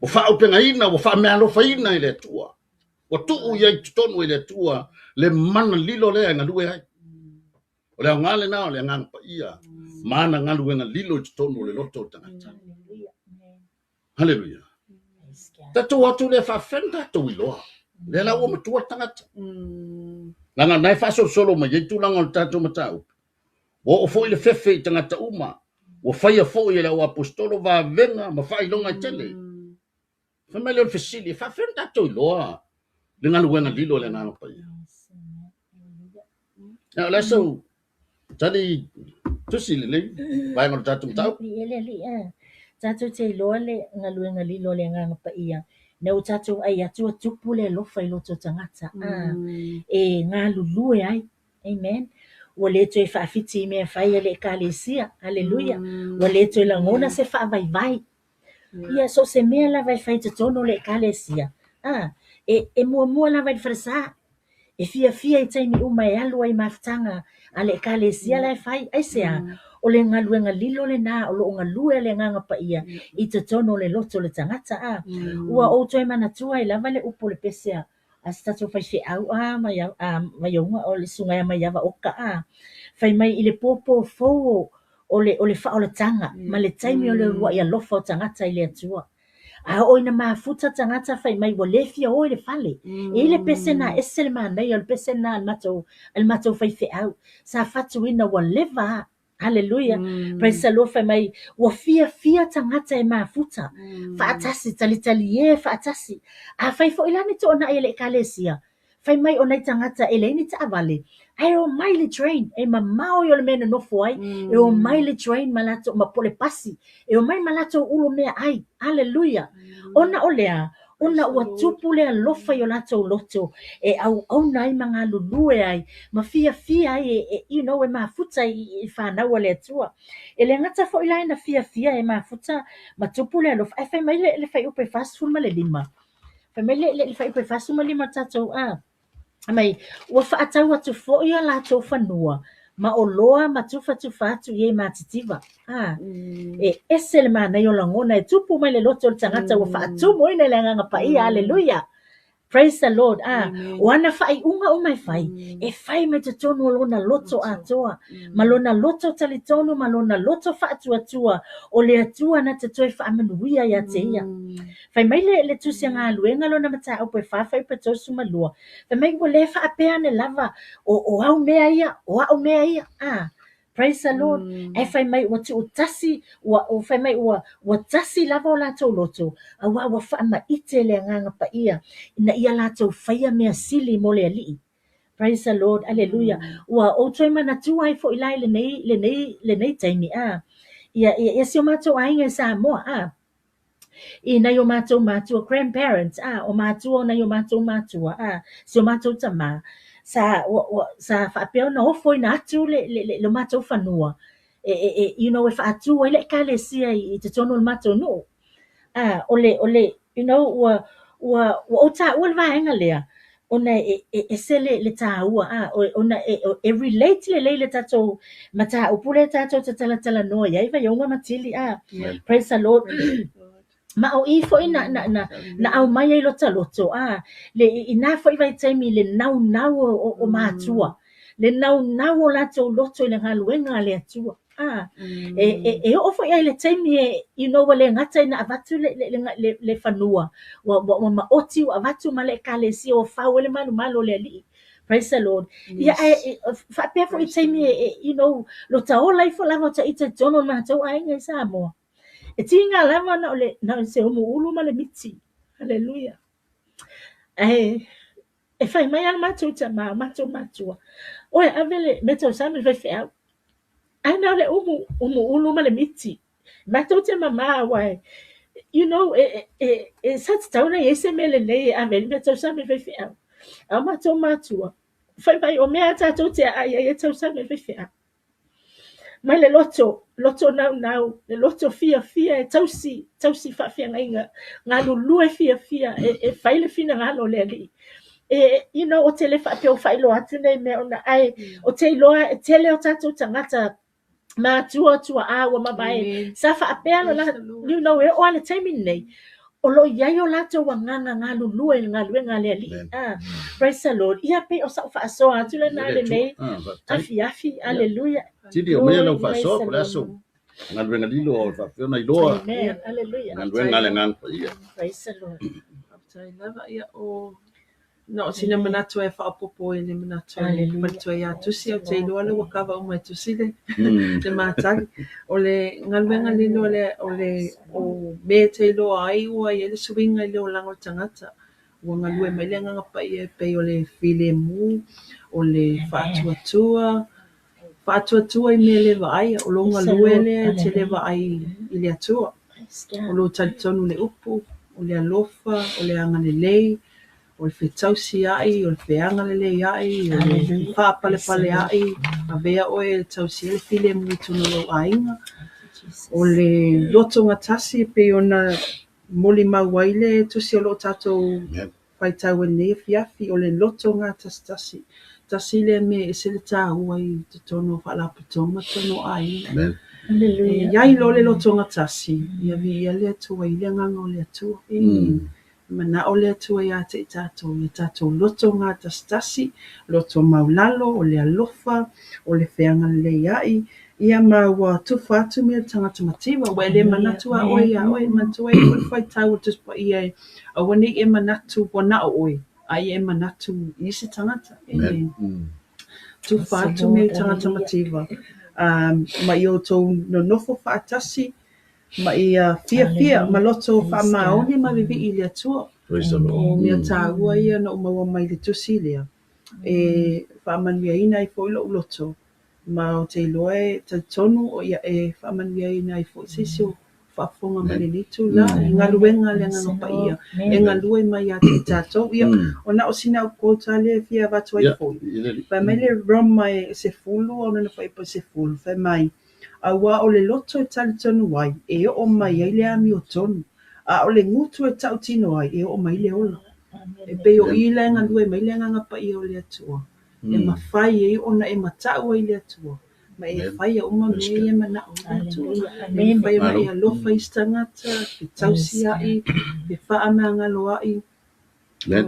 O wha upenga ina, o wha mea lofa ina i le tua. O tuu iai tutonu i le tua, le mana lilo lea ngā lue hai. O lea ngale nao le nganga pa ia, mana ngā lue ngā lilo i tutonu le loto tangata. Hallelujah. Tatou atu le whawhen tatou i loa. Le la ua matua tangata. Langa nai whaso solo ma yei tūlanga o tatou matau. O fo i le fefe i tangata uma. O whaia fo i le o apostolo va venga ma whai longa i tele. Whamele o fesili, whawhen tatou i loa. Le ngā luenga lilo le ngā pai. Now let's so tadi tusi le vai ngā tatou matau. Tatou te loa le ngā luenga lilo le ngā pa ia. na o tatou ai atu tupu le alofa i loto tangata. Mm. E ngā lulue ai. Amen. Ua le toi whaafiti i mea whai le ekalesia. Hallelujah. Ua le toi langona se whaavaivai. Ia so se mea la vai whai tono le ekalesia. E mua la vai wharasa. E fia i taimi uma e alu ai mafutanga a le ekalesia la whai. Ai sea. O le ngaluenga lilo le nā, o lo ngalue le nganga pa ia. I tono le loto le tangata. Ua o toi manatua i lava le upo le pesea. A statu fai fe au mai unga o le sunga mai yava oka fai mai i le popo fo o le fa o le tanga ma le taimi o le rua ia lofa o tangata i le atua a o ina mafuta tangata fai mai wa le fia o le fale e le pese na ese le manai o le pese na al mato fai fe au sa fatu ina wa leva. Hallelujah. Praise the Lord. Fai mai wa fia tangata e mafuta fa atasi tali e fa atasi a fai fo ilani to ona ele kalesia fai mai ona tangata ele ni ta avale ai o mai le train e mamao yo le mena no foi e o mai le train malato ma pole pasi e o mai malato ulo mea ai. Hallelujah. Ona olea ona ua tupu le alofa yo lato loto e au nai manga lulue ai ma fia ai e mafuta i whanau le atua e le ngata fo ilai na fia e mafuta ma tupu le alofa ai fai mai le fai upe fast food ma le lima fai mai le fai upe fast food ma lima tatou mai ua whaatau atu fo ia lato whanua ma o loa ma tufa atu ye matitiva e ese le mana yo langona e tupu mai le loto le tangata ua whaatu mo ina le nganga pa ia. Hallelujah. Praise the Lord. Wana fai unga o mai fai. E fai me te tonu lona loto atoa. Malona loto talitonu, malona loto fatu atua. O le atua na te toi fa amanuia ya te ia. Fai mai le tusia ngā luenga lona mata au pe fai pe tosu malua. Fai mai ua le fa apea ne lava. O au mea ia. Praise the Lord. E fai mai ua tu utasi, fai mai ua tasi lava o lato loto. A ua wha ama ite le nganga pa ia. Na ia lato faya mea sili mo le alii. Praise the Lord. Hallelujah. Ua o toi mana tua ai fo ilai le nei taimi Ia si o mato ainga sa moa I na yo mato grandparents o mato na yo mato si o mato tama. Sa whaapeo na ofo I na atu le mato whanua. E fa atu le kalesia I te tono le mato no. Ole, ua o ta ua le vaenga lea. Ona e sele le tāua ona e relate le leile tatou mata upule tatou tala noa iai vai onga matili praise the Lord. Ma o I fo na au mai ai lota loto le ina fo I vai taimi le nau o mātua le nau o latou loto I le ngaluenga le atua e ofo ai le taimi le ngata ina avatu le whanua wa maoti wa avatu ma le kalesi o whau le malu le ali. Praise the Lord. Ia whapea fo I taimi lo taola I fo lava ta ita tono mātou ainga I Samoa. E tinga lava na se homo ulu ma le miti. Hallelujah. E whai mai ala mātou mātou mātua. Oe avele metau sami vai whea. Ai na le umu ulu ma le miti. Mātou te mama wai. Sat tauna I se mele nei avele metau sami vai whea. Au mātou mātua. Whai vai o mea tātou te ai tau sami vai whea. Mai le loto nau, le loto fia e tausi whawhia ngainga, ngā lulue fia e whaile fina ngalo le ali. O te le whapeo whailo atu nei mea ona ai, o te iloa, te leo tātou tangata, mā tua awa mabai, sa whapea no e o ale taimi nei, o lo iai o lato wa ngā lulue ngā le ali. Praise the Lord. Ia pe o sa whaasoa atu le nā le nei, afi, hallelujah. Tidi o mea lau whaasoa ko le aso. Ngā ruenga lilo o whawhiona I loa. Amen. Hallelujah. Ngā ruenga le ngāng pa ia. Praise the Lord. Tai lava ia o no sina manatu e whaapopo e le manatu e palitu e atusi o te iloa le wakawa o mai tusi le le mātaki. O le ngaluenga lilo o me te iloa ai ua I le suinga I le o lango tangata. Ua ngalue mai le nganga pa ia pe o le file mu, o le whaatuatua I me le vai o lo ngalue le te le vai I le atua. O lo talitonu le upu. o le alofa, o le angalelei, o le whetausi ai, o le wheanga lelei ai, o le Hallelujah. whaapale ai, a vea oe le tausi ele file mui tunu lau ainga, o le loto ngatasi pe ona moli mauaile tusi o lo tatou whaitau e nei fiafi o le loto ngā tasi. Tasi le me e sele tā ua i te tono whaalaputonga tono ai. Hallelujah. Iai lo le loto ngatasi, ia vi ia le atua i le nganga o le atua. Mana o le atua ia te i tātou loto ngā tasi, loto maulalo o le alofa, o le wheanga le iai, ia maua tufa atu mea tangata matiwa, wa le manatua oe ia oe, matua e koi whaitau o tuspa ia, a wani e manatu wana o oe, ai e manatu isi tangata. Tufa atu mea tangata matiwa. Ma i o tau no nofo whaatasi, ma i fia, ma loto whaamaoni ma vivi i le atua. O mea tā ua ia na umaua mai le tusi lea. E whaamanuia ina i fo ilo uloto. Ma o te iloe te tonu o ia e whaamanuia ina i fo sisi o whaafonga ma le litu la. I ngā luenga le ngā pa ia. E ngā lue mai a te tātou. Ia o na o sina o kōta le fia watu ai fo. Wha mai le roma e se fulu o nana whaipa se fulu. Wha mai a wā o le loto e tali tonu ai. E o mai ai le ami o tonu. A o le ngutu e tau tino ai. E o mai le ola. E pe o i le ngā lue mai le ngā pa ia o le atua. E mawhai e ona e matau ai le atua. Ma e whai a uma mea e mana o le atua. E whai ma e alofa i stangata, pe tausi ai, pe wha mea ngalo ai.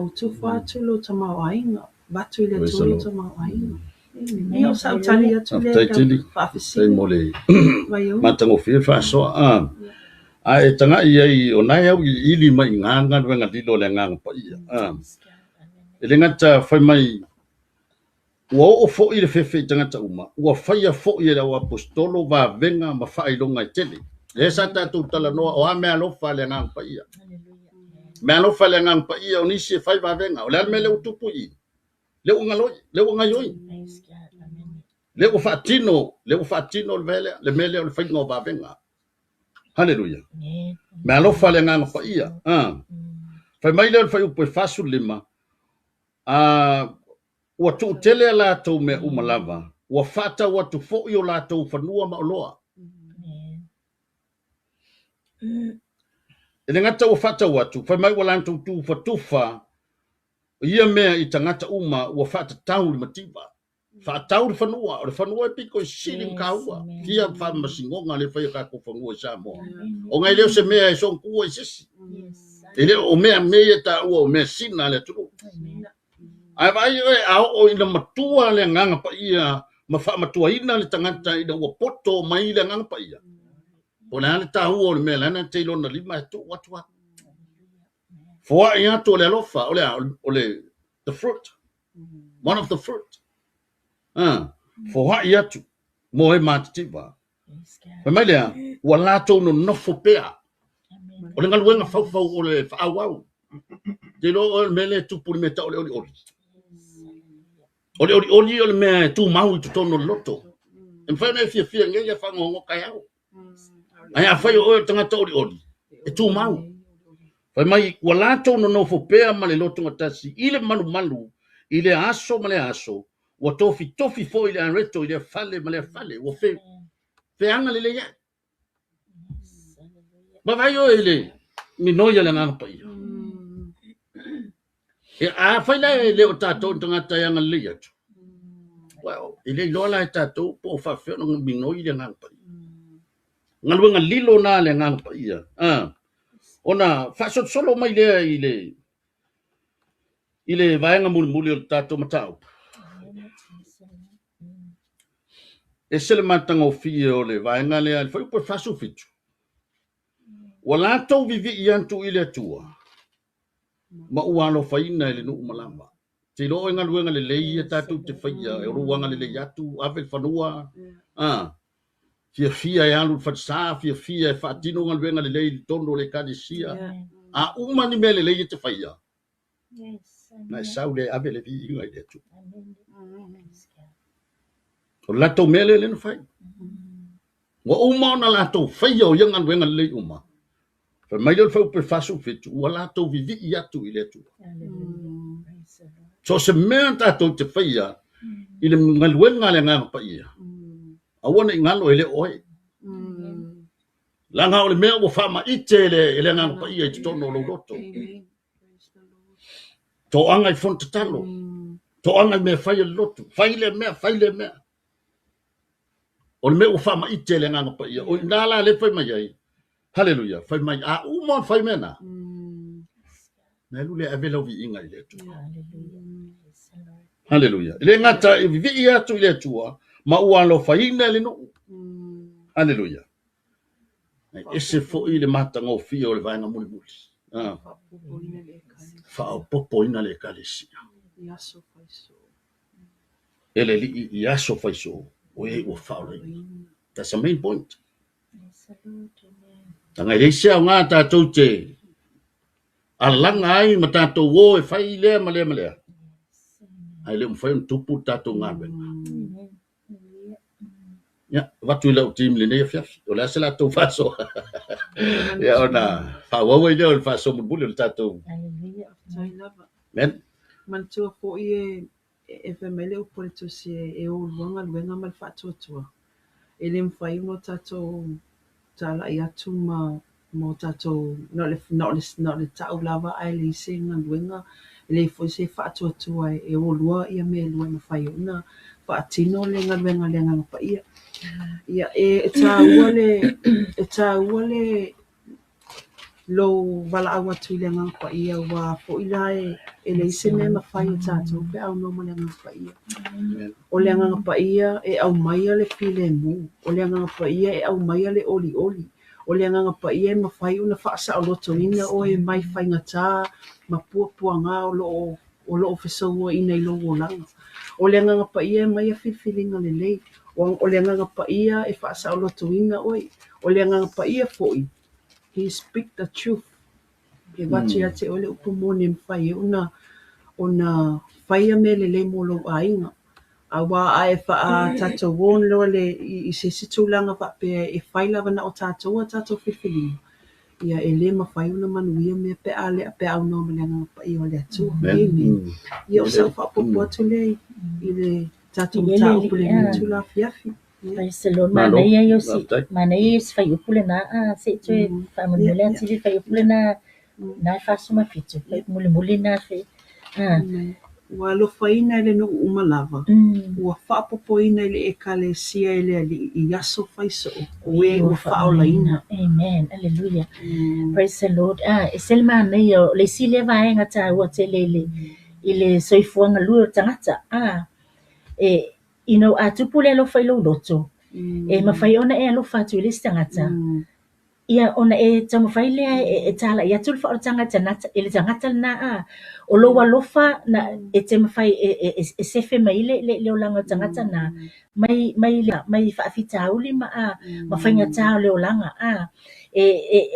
O tuwha atu lo tamau ainga. Watu i le atua lo tamau ainga. E o sa utali atu le whaafisi. Matango fia whaasoa. A e tanga i o nai au i ili mai nganga wenga dilo le nganga pa ia. E le ngata whai mai ua o fo i le fefe i tangata uma. Ua whaia fo i le au apostolo wa venga ma whai longa i tele. Le sa tātou tala noa o a mea lofa le nganga pa ia. Mea lofa le nganga pa ia o nisi e whai wa venga. O le alme le utupu i. Le unga loi, le unga yoi. Le u whaatino le vele, le mele o le whainga o wa venga. Hallelujah. Mea lofa le nganga pa ia. Whai mai leo whai upo e whasu lima. Ua tu tele la tau me umalava. Ua whata ua tu fo i o la tau whanua ma oloa. E le ngata ua whata watu. Whai mai ua lantou tu whatufa. Ia mea i tangata uma ua whata tau li matiba. Whatau li whanua. O le whanua e piko i siri kaua. Kia whamasingonga le whai kako whanua i Samoa. O ngai leo se mea e son kua i sisi. E leo o mea mea ta ua o mea sina le turu. Ai vai o ina matua le nganga pa ia. Ma wha matua ina le tangata ina ua poto mai le nganga pa ia. O le ane ta ua o le mea lana te ilona lima e tu watu watu. Fua i atu o le alofa. O le the fruit. One of the fruit. Fua i atu. Mo e matitiwa. Mai lea, ua lato no nofo pea. O le ngaluenga fau o le whaawau. Te lo o le mele tupuri me ta o le oli oli. O le oli o le mea tu mau i tutono loto. E mwhai me fia nge ia whangongo kai au. Ai a whai o tangata oli oli. E tu mau. Whai mai, ua lato no nofo pea ma le loto ngatasi. I le manu. I le aso ma le aso. Ua tofi fo i le anreto i le fale ma le fale. Ua feanga le ia. Ma vai o ele minoia le ngana pa ia. E a whai le o tātou tangata ianga le ia tu. Well, i le lola e tātou po whawhio no minoi le ngana pa ia. Ngaluenga lilo na le ngana pa ia. Ona whasot solo mai lea i le vaenga muli o tātou matau. E sele matanga o fie o le vaenga lea, le whai upo whasu fitu. Wa lātou vivi i antu i le atua. Ma uano whaina i le nuu malama. Te loa inga luenga le lei e tātou te whaia, e ruanga le lei atu, awe whanua. Fia e alu whatsa, fia e whaatino inga luenga le lei tondo le kadisia. A umani me le lei te whaia. Na sau le awe le vi inga i le atu. O lato mele le na whai. Wa uma ona lato whaia o inga luenga le lei uma. Fa mai le fa pe fasu fitu wala to vivi ia tu ile tu. Hallelujah. Praise the Lord. So se menta to te faia ile ngaluenga le nga pa ia. Awana ngalo ile oi. Langa ole mea wo fama itele ile nga pa ia to no lo loto. To anga I font talo. To anga me fai loto. Fai le mea. Ole me wo fama itele nga pa ia. O ndala le fai mai ai. Hallelujah. Fai mai a uma fai mena. Na lule avela vi inga ile tu. Hallelujah. Praise the Lord. Hallelujah. Ile ngata I vivi ia tu ile tua ma ualo fai na le no. Hallelujah. Ese fo ile mata ngo fio le vai na muli muli. Ah. Fa popo ina le kalesi. Ele li iaso fai so. We o fa le. That's the main point. Praise the Lord. Amen. Tanga ile sia ngata tu te. Alanga ai mata to wo e fai le male male. Ai le mfai tupu tato ngabe. Amen. Hallelujah. Ya, watu ila utim le ne fiaf. Ola sela to faso. Ya ona. Fa wo ile o faso mulu tato. Hallelujah. Men. Mantua po e femele o polito si e o luenga mal fatuatua. Ele mwhai mo tato tala I atu mo tato not le tau lava ai le ise ngā luenga. Ele foi se fatuatua e o lua ia me lua na whai ona. Whaatino le ngā luenga le ngā pa ia. Ia e tā ua le lo wala awa tu le ngā pa ia wa po ila e le ise me mawhai o tātou pe au no mo le ngā pa ia. O le ngā pa ia e au maia le file mu. O le ngā pa ia e au maia le oli oli. O le ngā pa ia e mawhai una whaasa o loto ina o e mai whainga tā ma pua ngā o lo ofisau ina I lo o langa. O le ngā pa ia e mai a filfilinga le lei. O le ngā pa ia e whaasa o loto ina oi. O le ngā pa ia foi. He speak the truth. E watu ia te ole upu mone mwhai una whaia me le mo lo ainga. A wā a e wha tatou won loa le I se situlanga wha pe e whailawa na o tatou a tatou whiwhili. Ia e le ma whai una manuia me pe a le a pe au no malenga pa I o le atu. Amen. Ia o sa wha popo atu le I le tatou tau pule ni tula fiafi. Praise the Lord. Mana ia yo si fai upule na se tue fa mole ati fai upule na fa suma fitu. Fai muli na fe. Wa lo faina le no umalava. Wa fa popo ina le ekalesia ele I yaso fai so. We wa fa ola ina. Amen. Hallelujah. Praise the Lord. E selma na yo le sile vai ngata wa tele ile soifuanga lu tangata. Tupule lo fai lo loto. E mawhai ona e alo fatu ile tangata. Ia ona e tamu fai lea e tala. Ia tulu fa o tangata nata. Ile tangata na o lo walofa na e te mawhai e sefe mai le o langa tangata na. Mai whaafita uli mawhai ngata le o langa.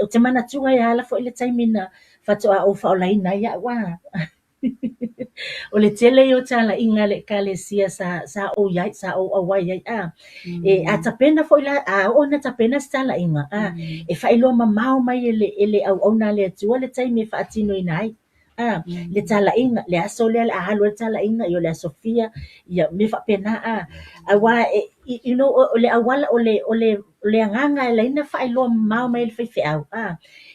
O te mana tunga ia ala fo ile taimina fatu a o fa o laina ia wa. O le tele yo tala inga le kalesia sa o yai sa o awai yai a tapena foi la ona tapena stala inga e failo mamau mai ele au ona le tua le tai me fatino inai le tala inga le aso le halo le tala inga yo le Sofia ya me fa pena awa le awala le nganga le ina failo mamau mai le fe au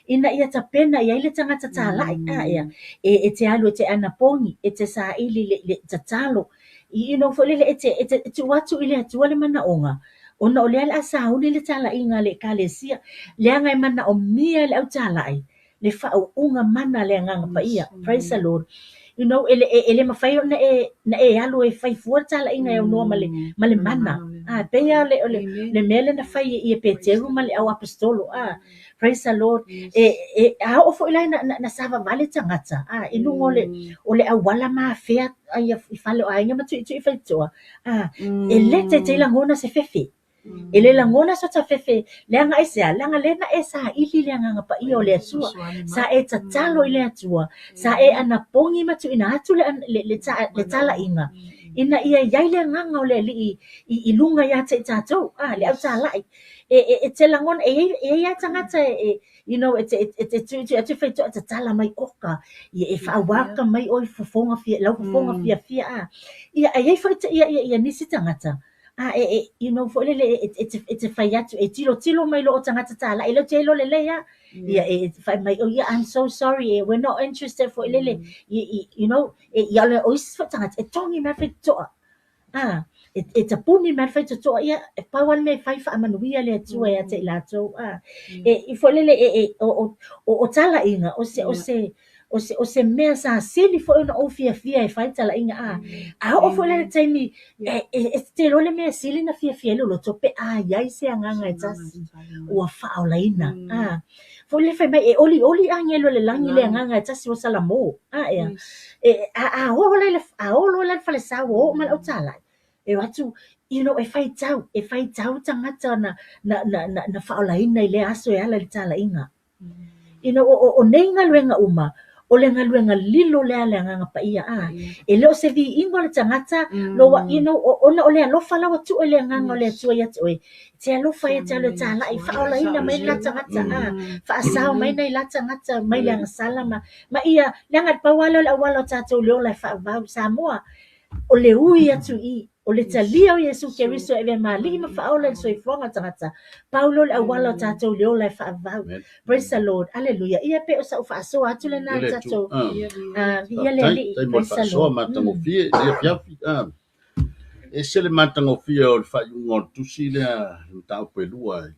ina ia tapena ia ile tangata tala ia e te alu te anapongi e te sa ili le tatalo fo le te watu ile atu le mana onga ona o le ala sa uni le tala inga le kalesia le anga mana o mia le au tala le fa unga mana le nganga pa ia praise the Lord ele mafai na e alu e fai fuata la inga no male mana pe ya le mele na fai e peteru male au apostolo praise the Lord o fo ila na sava vale tangata ilungo le awala ma fea ia fale o ainga matu i fai toa ele te la ngona se fefe ele la ngona so ta fefe le anga esa langa lena esa ili le anga pa i o le sua sa e tatalo ile atua sa e ana pongi matu ina atu le tala inga ina ia yaile nganga ole I lunga ya te tatou le au tala e te langon e ia tangata you know it's feito ta tala mai oka ia e whaawaka mai oi fofonga fia lau fofonga fia a ia ai feito ia nisi tangata you know for lele it's a faiatu e tilo mai lo o tangata tala ilo telo lele ya ia e fai mai oh yeah I'm so sorry we're not interested for lele you know ia le ois tangata e tongi mai feito it's a puni mai feito to ia e pawan me fai fa manuia le tua ia te lato e fo lele o tala inga o se mea sa sili fo na ofia e fai tala inga o fo lele taimi e te role mea sili na fia lo tope ia se anganga e tasi ua fao laina fo le fai mai e oli angelo le langi le anganga e tasi o salamo ia o lo le fale sa o mal o tala e watu you know e fai tau tangata na faolaina i le aso e ala le tala inga you know o nenga luenga uma o le ngaluenga lilo le ale anga pa ia e lo se vi ingo le tangata lo you know ona o le alofa la watu le nganga le tu ia tu te alofa ia te le tala i faolaina mai la tangata fa asao mai nei la tangata mai le anga salama ma ia langa pawalo la walo tato le ola fa Samoa o le ui atu i o le talia o Yesu Keristo e le mali ma faola le soifonga tangata Paulo le awala tatou le ola fa vau praise the Lord hallelujah ia pe o sa fa so atu le na tatou ia le li praise the Lord matango fie le fiafi e se le matango fie o fa ngol tusi le ta pelua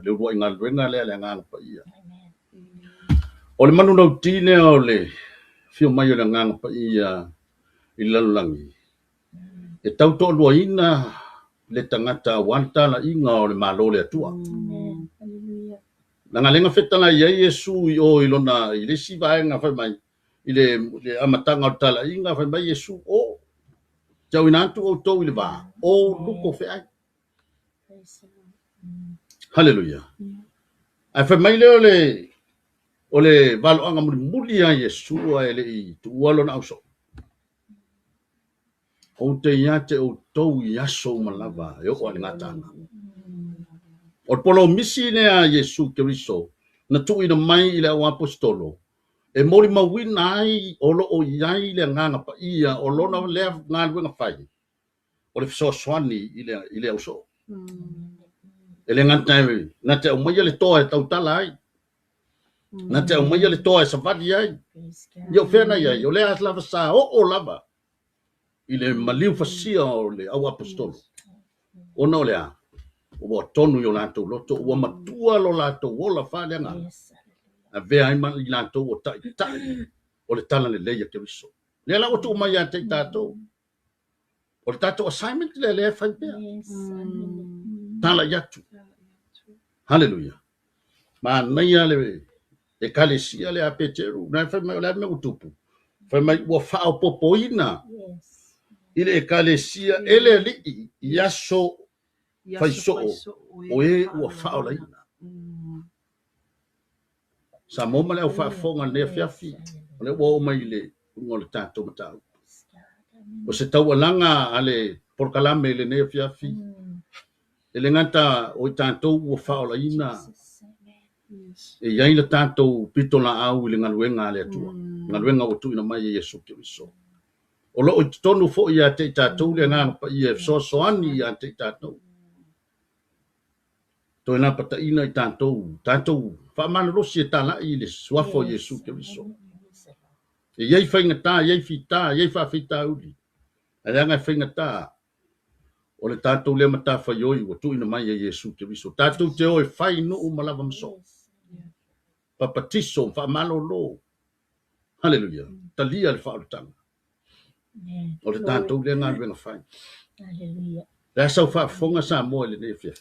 le roi ngal renga le ngal pa ia o le manu no tine o le fio mai o le ngal pa ia i lalangi e tau to loina le tangata wanta la inga o le malo le atua na ngalenga fetanga ia Yesu i o ilona i le sivaenga fa mai i le amatanga o tala inga fa mai Yesu o tau ina tu o to i le ba o luko fe ai hallelujah ai fa mai le o le valo anga muri a Yesu ai le i tu walo na so o te iate o tau i aso malava e o le ngatanga. O polo misi ne a Yesu Keristo na tu ina mai i le o apostolo. E mori mawina ai o lo o iai le nganga pa ia o lona le ngā luenga whai. O le fiso swani i le auso. E le ngata o mai le toa e tau tala ai. Ngata o mai le toa e savadi ai. Yo whena iai, o le aslava sa o lava. I le maliu fasia o le au apostolo. Ona o le a. O wa tonu yo lato loto. O matua lo lato o la whale nga. A vea ima i lato o tai. O le tala le leia Keriso. Le ala o tu mai a te tato. O le tato assignment le whai pia. Tala yatu. Hallelujah. Ma naia le e kalesia le a Peteru. Na whai mai o le me utupu. Whai mai ua whao popoina. Ile ekalesia ele li yaso faiso o e ua faola ina sa moma le fa fonga le fiafi le wo mai le ngol tato mata o se tau langa ale por kalame le ne fiafi ele ngata o tato ua faola ina e yai le tato pitola au le ngaluenga le tu ngaluenga o tu ina mai Yesu Keristo o lo tonu fo ia te tatou le nganga pa ia so ani ia te tatou to ina pata ina i tatou fa man lo si tala i le swafo Yesu Keristo e ia fa ngata ia fita ia fa fita uli ala nga fa ngata o le tatou le mata fa yoi o tu ina mai Yesu Keristo tatou te o fa no malava mso papatiso fa malolo hallelujah talia le fa tanga o le tatou le ngā ruenga whai. Le asau whaafonga sa moe le ne fia.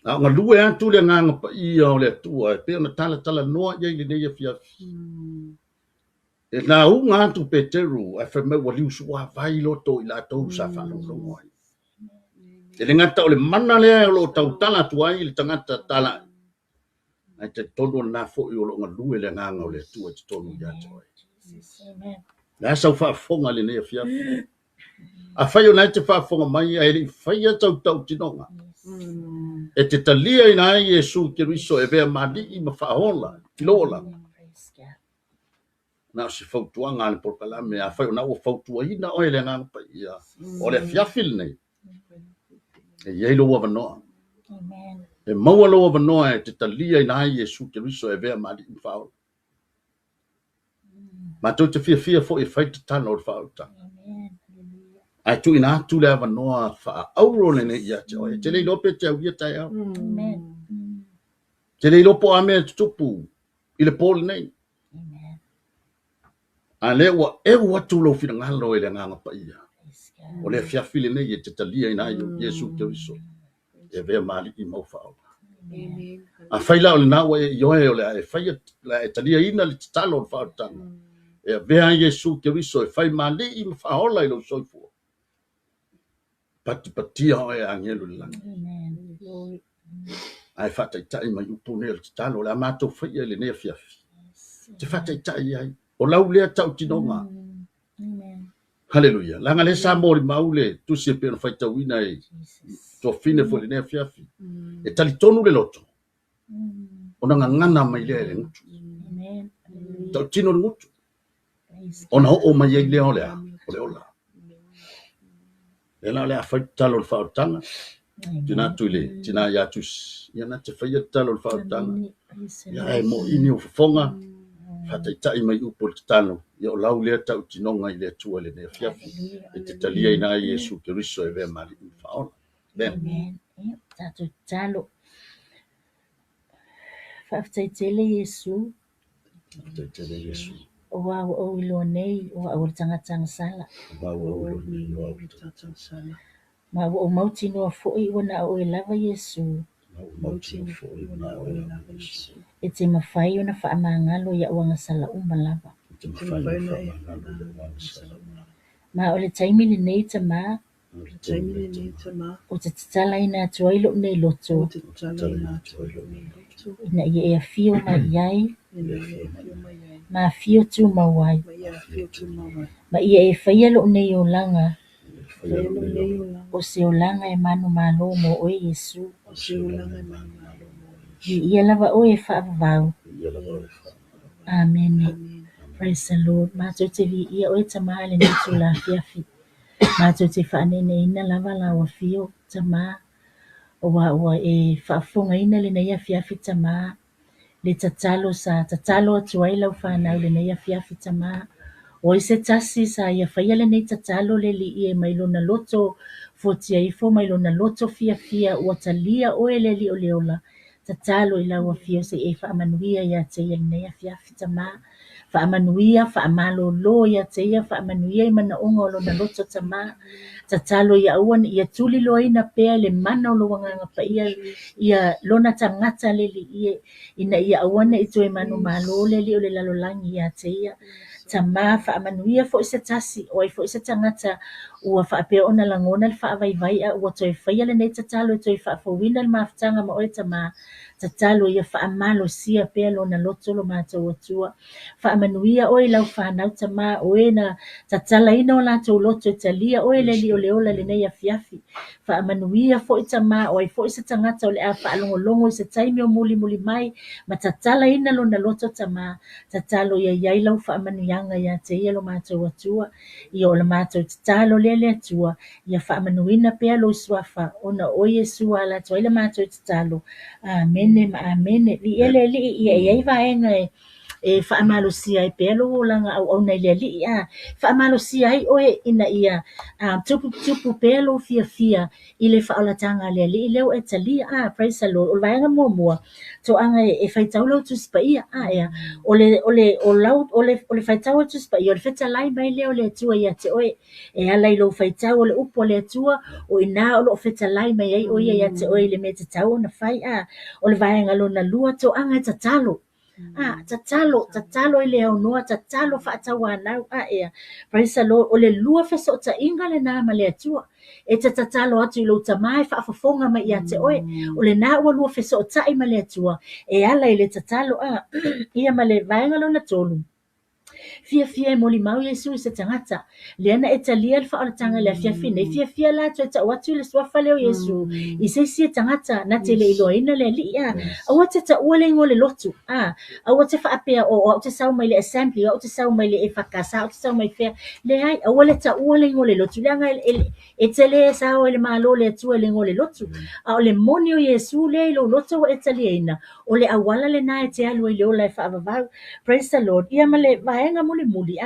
Ngā lue atu le ngā ngapa ia o le atua, e pēo na tala noa iei le ne fia. E nā u ngā atu Peteru, e whamau wa liu sua vai loto i la tau sa whanongo ai. E le ngata o le mana lea o lo tau tala tu ai, le tangata tala. Ai te tono na fo i o lo ngā lue le ngā ngā o le atua, te tono i atu ai. Amen. Na sa fa fonga le ne fia. A fai ona te fa fonga mai ai le fai tau tinonga. E te talia ina ai Iesu Keriso e vea mali ma whaola, lola. Praise God. Na si fautuanga le porkalame, a whai o na o fautua ina o ele ngana pa ia. O le fiafil nei, e iei loa vanoa. Amen. E maua loa vanoa e te talia ina ai Iesu Keriso e vea mali ma whaola. Ma tau te fia fo e whai te tana o le whaota. Amen. Hallelujah. Ai tu ina atu lea vanoa wha auro le ne ia te oe. Te lei lope te au ia tai au. Amen. Te lei lopo a mea tutupu i le pole nei. Amen. A le ua e ua tu lo fina ngalo e le nganga pa ia. Praise God. O le fiafili nei e te talia ina ai o Iesu Keriso. E vea mali i mau whaola. Amen. A whaila o le nawa e ioe o le a e whaia la e talia ina le te talo o whaotanga. E a vea Iesu Keriso e whai mali i ma whaola i lo soifua. Patia o e angelu le langa. Amen. Glory. Ai whataitai mai upu nea le te talo le a mātou whaia le nea fiafi. Te whataitai ai. O lau lea tau tinonga. Amen. Hallelujah. Langa le sa mori maule tu se pe no faita wina e Jesus. to fine fo le ne fiafi. E tali tonu le loto. Ona ngana mai le ngutu. Amen. Hallelujah. Tau tino le ngutu. Praise Ona o mai le ole a. Ole ola. Le la le a faita talo le fautanga. God. Tina tu le tina ya tu ya na te faita talo le fautanga. Amen. Praise the Ya Lord. e mo ini o fonga. Fataitai mai upo le tano. Ya o lau le tau tinonga i le tua le ne fiafi. Hallelujah. E te talia ina Iesu Keriso e vea mali i faona. Amen. Tato talo. Whaftaitele Yesu. Te tele Iesu. O au o ilo nei. O au tanga sala. Mau o lo ni o au. Ma o mauti no foi wana o lava Yesu. Mau tino fo i na o la Iesu. E te mawhai ona whaamangalo ia uanga sala umalava. Te mawhai na wha na lo wang sa. Ma o le taimili nei ta ma. O te tatala ina atua ilo nei loto. Ina ia e fio ma iai. Ma fio tu mawai. Ma ia e whaia lo nei o langa. O se o langa e manu malo mo o Yesu. I ia lava o e whaavavau. Amen. Praise the Lord. Mātou te vi ia o e tamaa le nitu la fiafi. Mātou te whaanene ina lava la wa fio tamaa. Wa e whaafonga ina le neia fiafi tamaa. Le tatalo atu ai lau whanau le neia fiafi tamaa. O i se tasi sa ia whaia le nei tatalo le li e mailona loto fotia ifo mailona loto fia ua talia o e le li o leola. Tatalo i lau a fio se e whaamanuia ia te ia neia fiafi tamaa. Whaamanuia, whaamalo lo ia te ia whaamanuia i mana onga o lona loto tamaa. Tatalo ia uan ia tuli loa ina pea le mana o lo wanganga pa ia lona tangata le li ie ina ia awana i toe manu malo le li o le lalolangi ia te ia. Tamaa whaamanuia fo isa tasi o ai fo isa tangata ua whaapea ona langona le whaavaivai a ua toe whaia le nei tatalo i toe whaafawina le maafutanga ma oe tamaa. Tatalo ia whaamalo sia pea lona loto lo mātou atua. Whaamanuia oe lau whanau tamaa oe na tatala ina o lātou loto i talia oe le li o leola le nei a fiafi. Whaamanuia fo i tamaa o ai fo isa tangata o le a whaalongolongo i se taimi o muli mai ma tatala ina lona loto tamaa. Tatalo ia iai lau whaamanuianga ia te ia lo mātou atua. Ia o le mātou tatalo le atua. Ia whaamanuina pea lo suafa ona o Yesu ala toa ila mātou tatalo. Amene ma amene. Li ele li ia iai vaenga e whaamalo sia e pelo langa au nei le li a whaamalo sia ai oe ina ia tupu pelo fia i le whaalatanga le li leo e talia praise the Lord o vaenga mua to anga e whaitau lau tu spa ia ia o le whaitau tu spa ia o le wheta lai mai leo le atua ia te oe e alai lo whaitau o le upo le atua o ina o lo wheta lai mai ai o ia te oe le me te tau na whai o le vaenga lo na lua to anga e tatalo. Tatalo i leo noa, tatalo whaatawa nau ea. Praise the Lord, o le lua wheso ta inga le nā ma le atua. E te tatalo atu i lo tamai whaafafonga mai ia te oe. O le nā ua lua wheso ta i ma le atua. E ala i le tatalo ia ma le vaenga lo na tolu. fia mo limau Iesu se tangata le ana e talia le faalatanga le fiafi nei fia la tu ta watu le swafa leo Iesu i se sia tangata na te le iloina le li a awa te ta ua le ngole lotu awa te faapea o te sau mai le assembly o te sau mai le e fakasa o te sau mai fea le ai awa le ta ua le ngole lotu le anga e tele sa o le malo le tua le ngole lotu a o le moni o Iesu le ilo lotu o e taliaina o le awala le na e te alu i le ola e faavavau. Praise the Lord. Ia male vaenga muli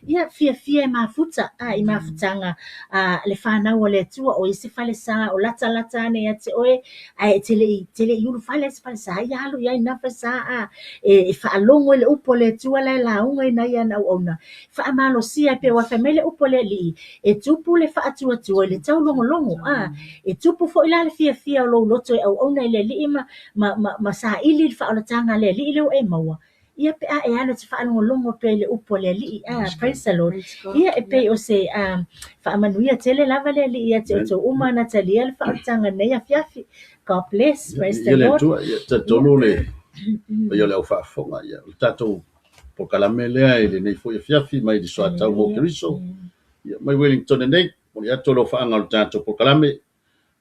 ia fia mafuta i mafutanga le whanau o le tua o isi fale sa o lata ane ate oe ai tele iulu fale isi fale sa ia alu ia inafa sa e whaalongo le upo le tua le launga ina ia na uona whaamalo sia pe wa famele upo le li e tupu le whaatua le tau longo e tupu fo ila le fia o lo loto e au ona i le li ma sa ili le whaalatanga le li leo e maua ia pe e ana te whaalongo pe le upo le li praise the Lord ia e pe o se whaamanuia tele lava le li ia te o tō uma na talia le whaalatanga nei a fiafi God bless praise the Ia le Lord tua ia te tonu le ia le au whaafonga ia le tatou po kalame lea i le nei fo ia fiafi mai di soa tau mo keriso ia mai Wellington e nei o le ato lo whaanga o tatou po kalame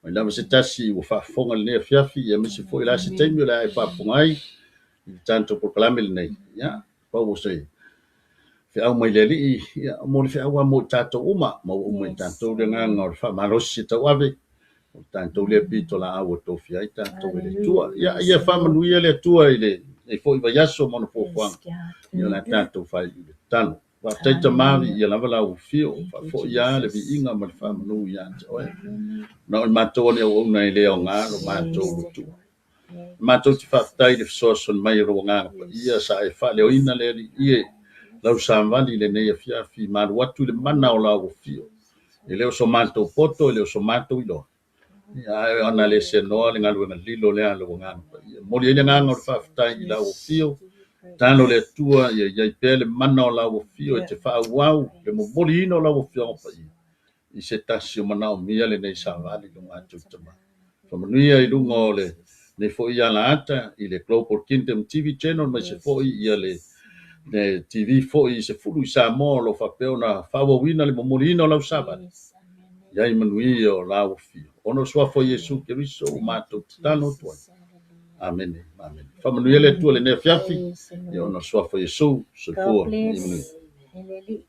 mai lava se tasi o whaafonga le nei a fiafi ia misi fo i la se teimi o le ai whaafonga ai i tatou po kalame le nei ia pau o se fe au mai le li ia mo le fe au mo tatou uma mo uma i tatou le nganga o le whaamarosi tau ave tanto le pito la au to fia i tanto le tua ia fa manuia le tua ile e foi va yaso mo no po kwa ia la tanto fa ile tano va teta mali ia la vala u fio fa fo ia le vi inga ma fa manu ia oe no ma to le o na ile o nga no ma to tu ma to ti fa tai le so son mai ro nga ia sa e fa le o ina le ia la sa vali le ne fia fi ma watu le mana o la u fio ele o so manto poto ele o so manto ilo ia ona le se no le ngalu na lilo le alo ngano mo le nga ngor fa tai la o fio tano le tua ia pele mana la o fio te fa wow le mo molino la o fio pa i se tasio mana o mia le nei sa vali lo ngato tama fa manuia i lungo le ne fo ia la ata i le Global Kingdom TV channel ma se fo ia le TV fo i se fulu sa mo lo fa peona fa wina le mo molino la saba ia i manui o la o fio ono sua fo Yesu Keriso o mato tano tua amen amen fa manuia le tua le ne fiafi ia ono sua fo Yesu se God fo bless Eleli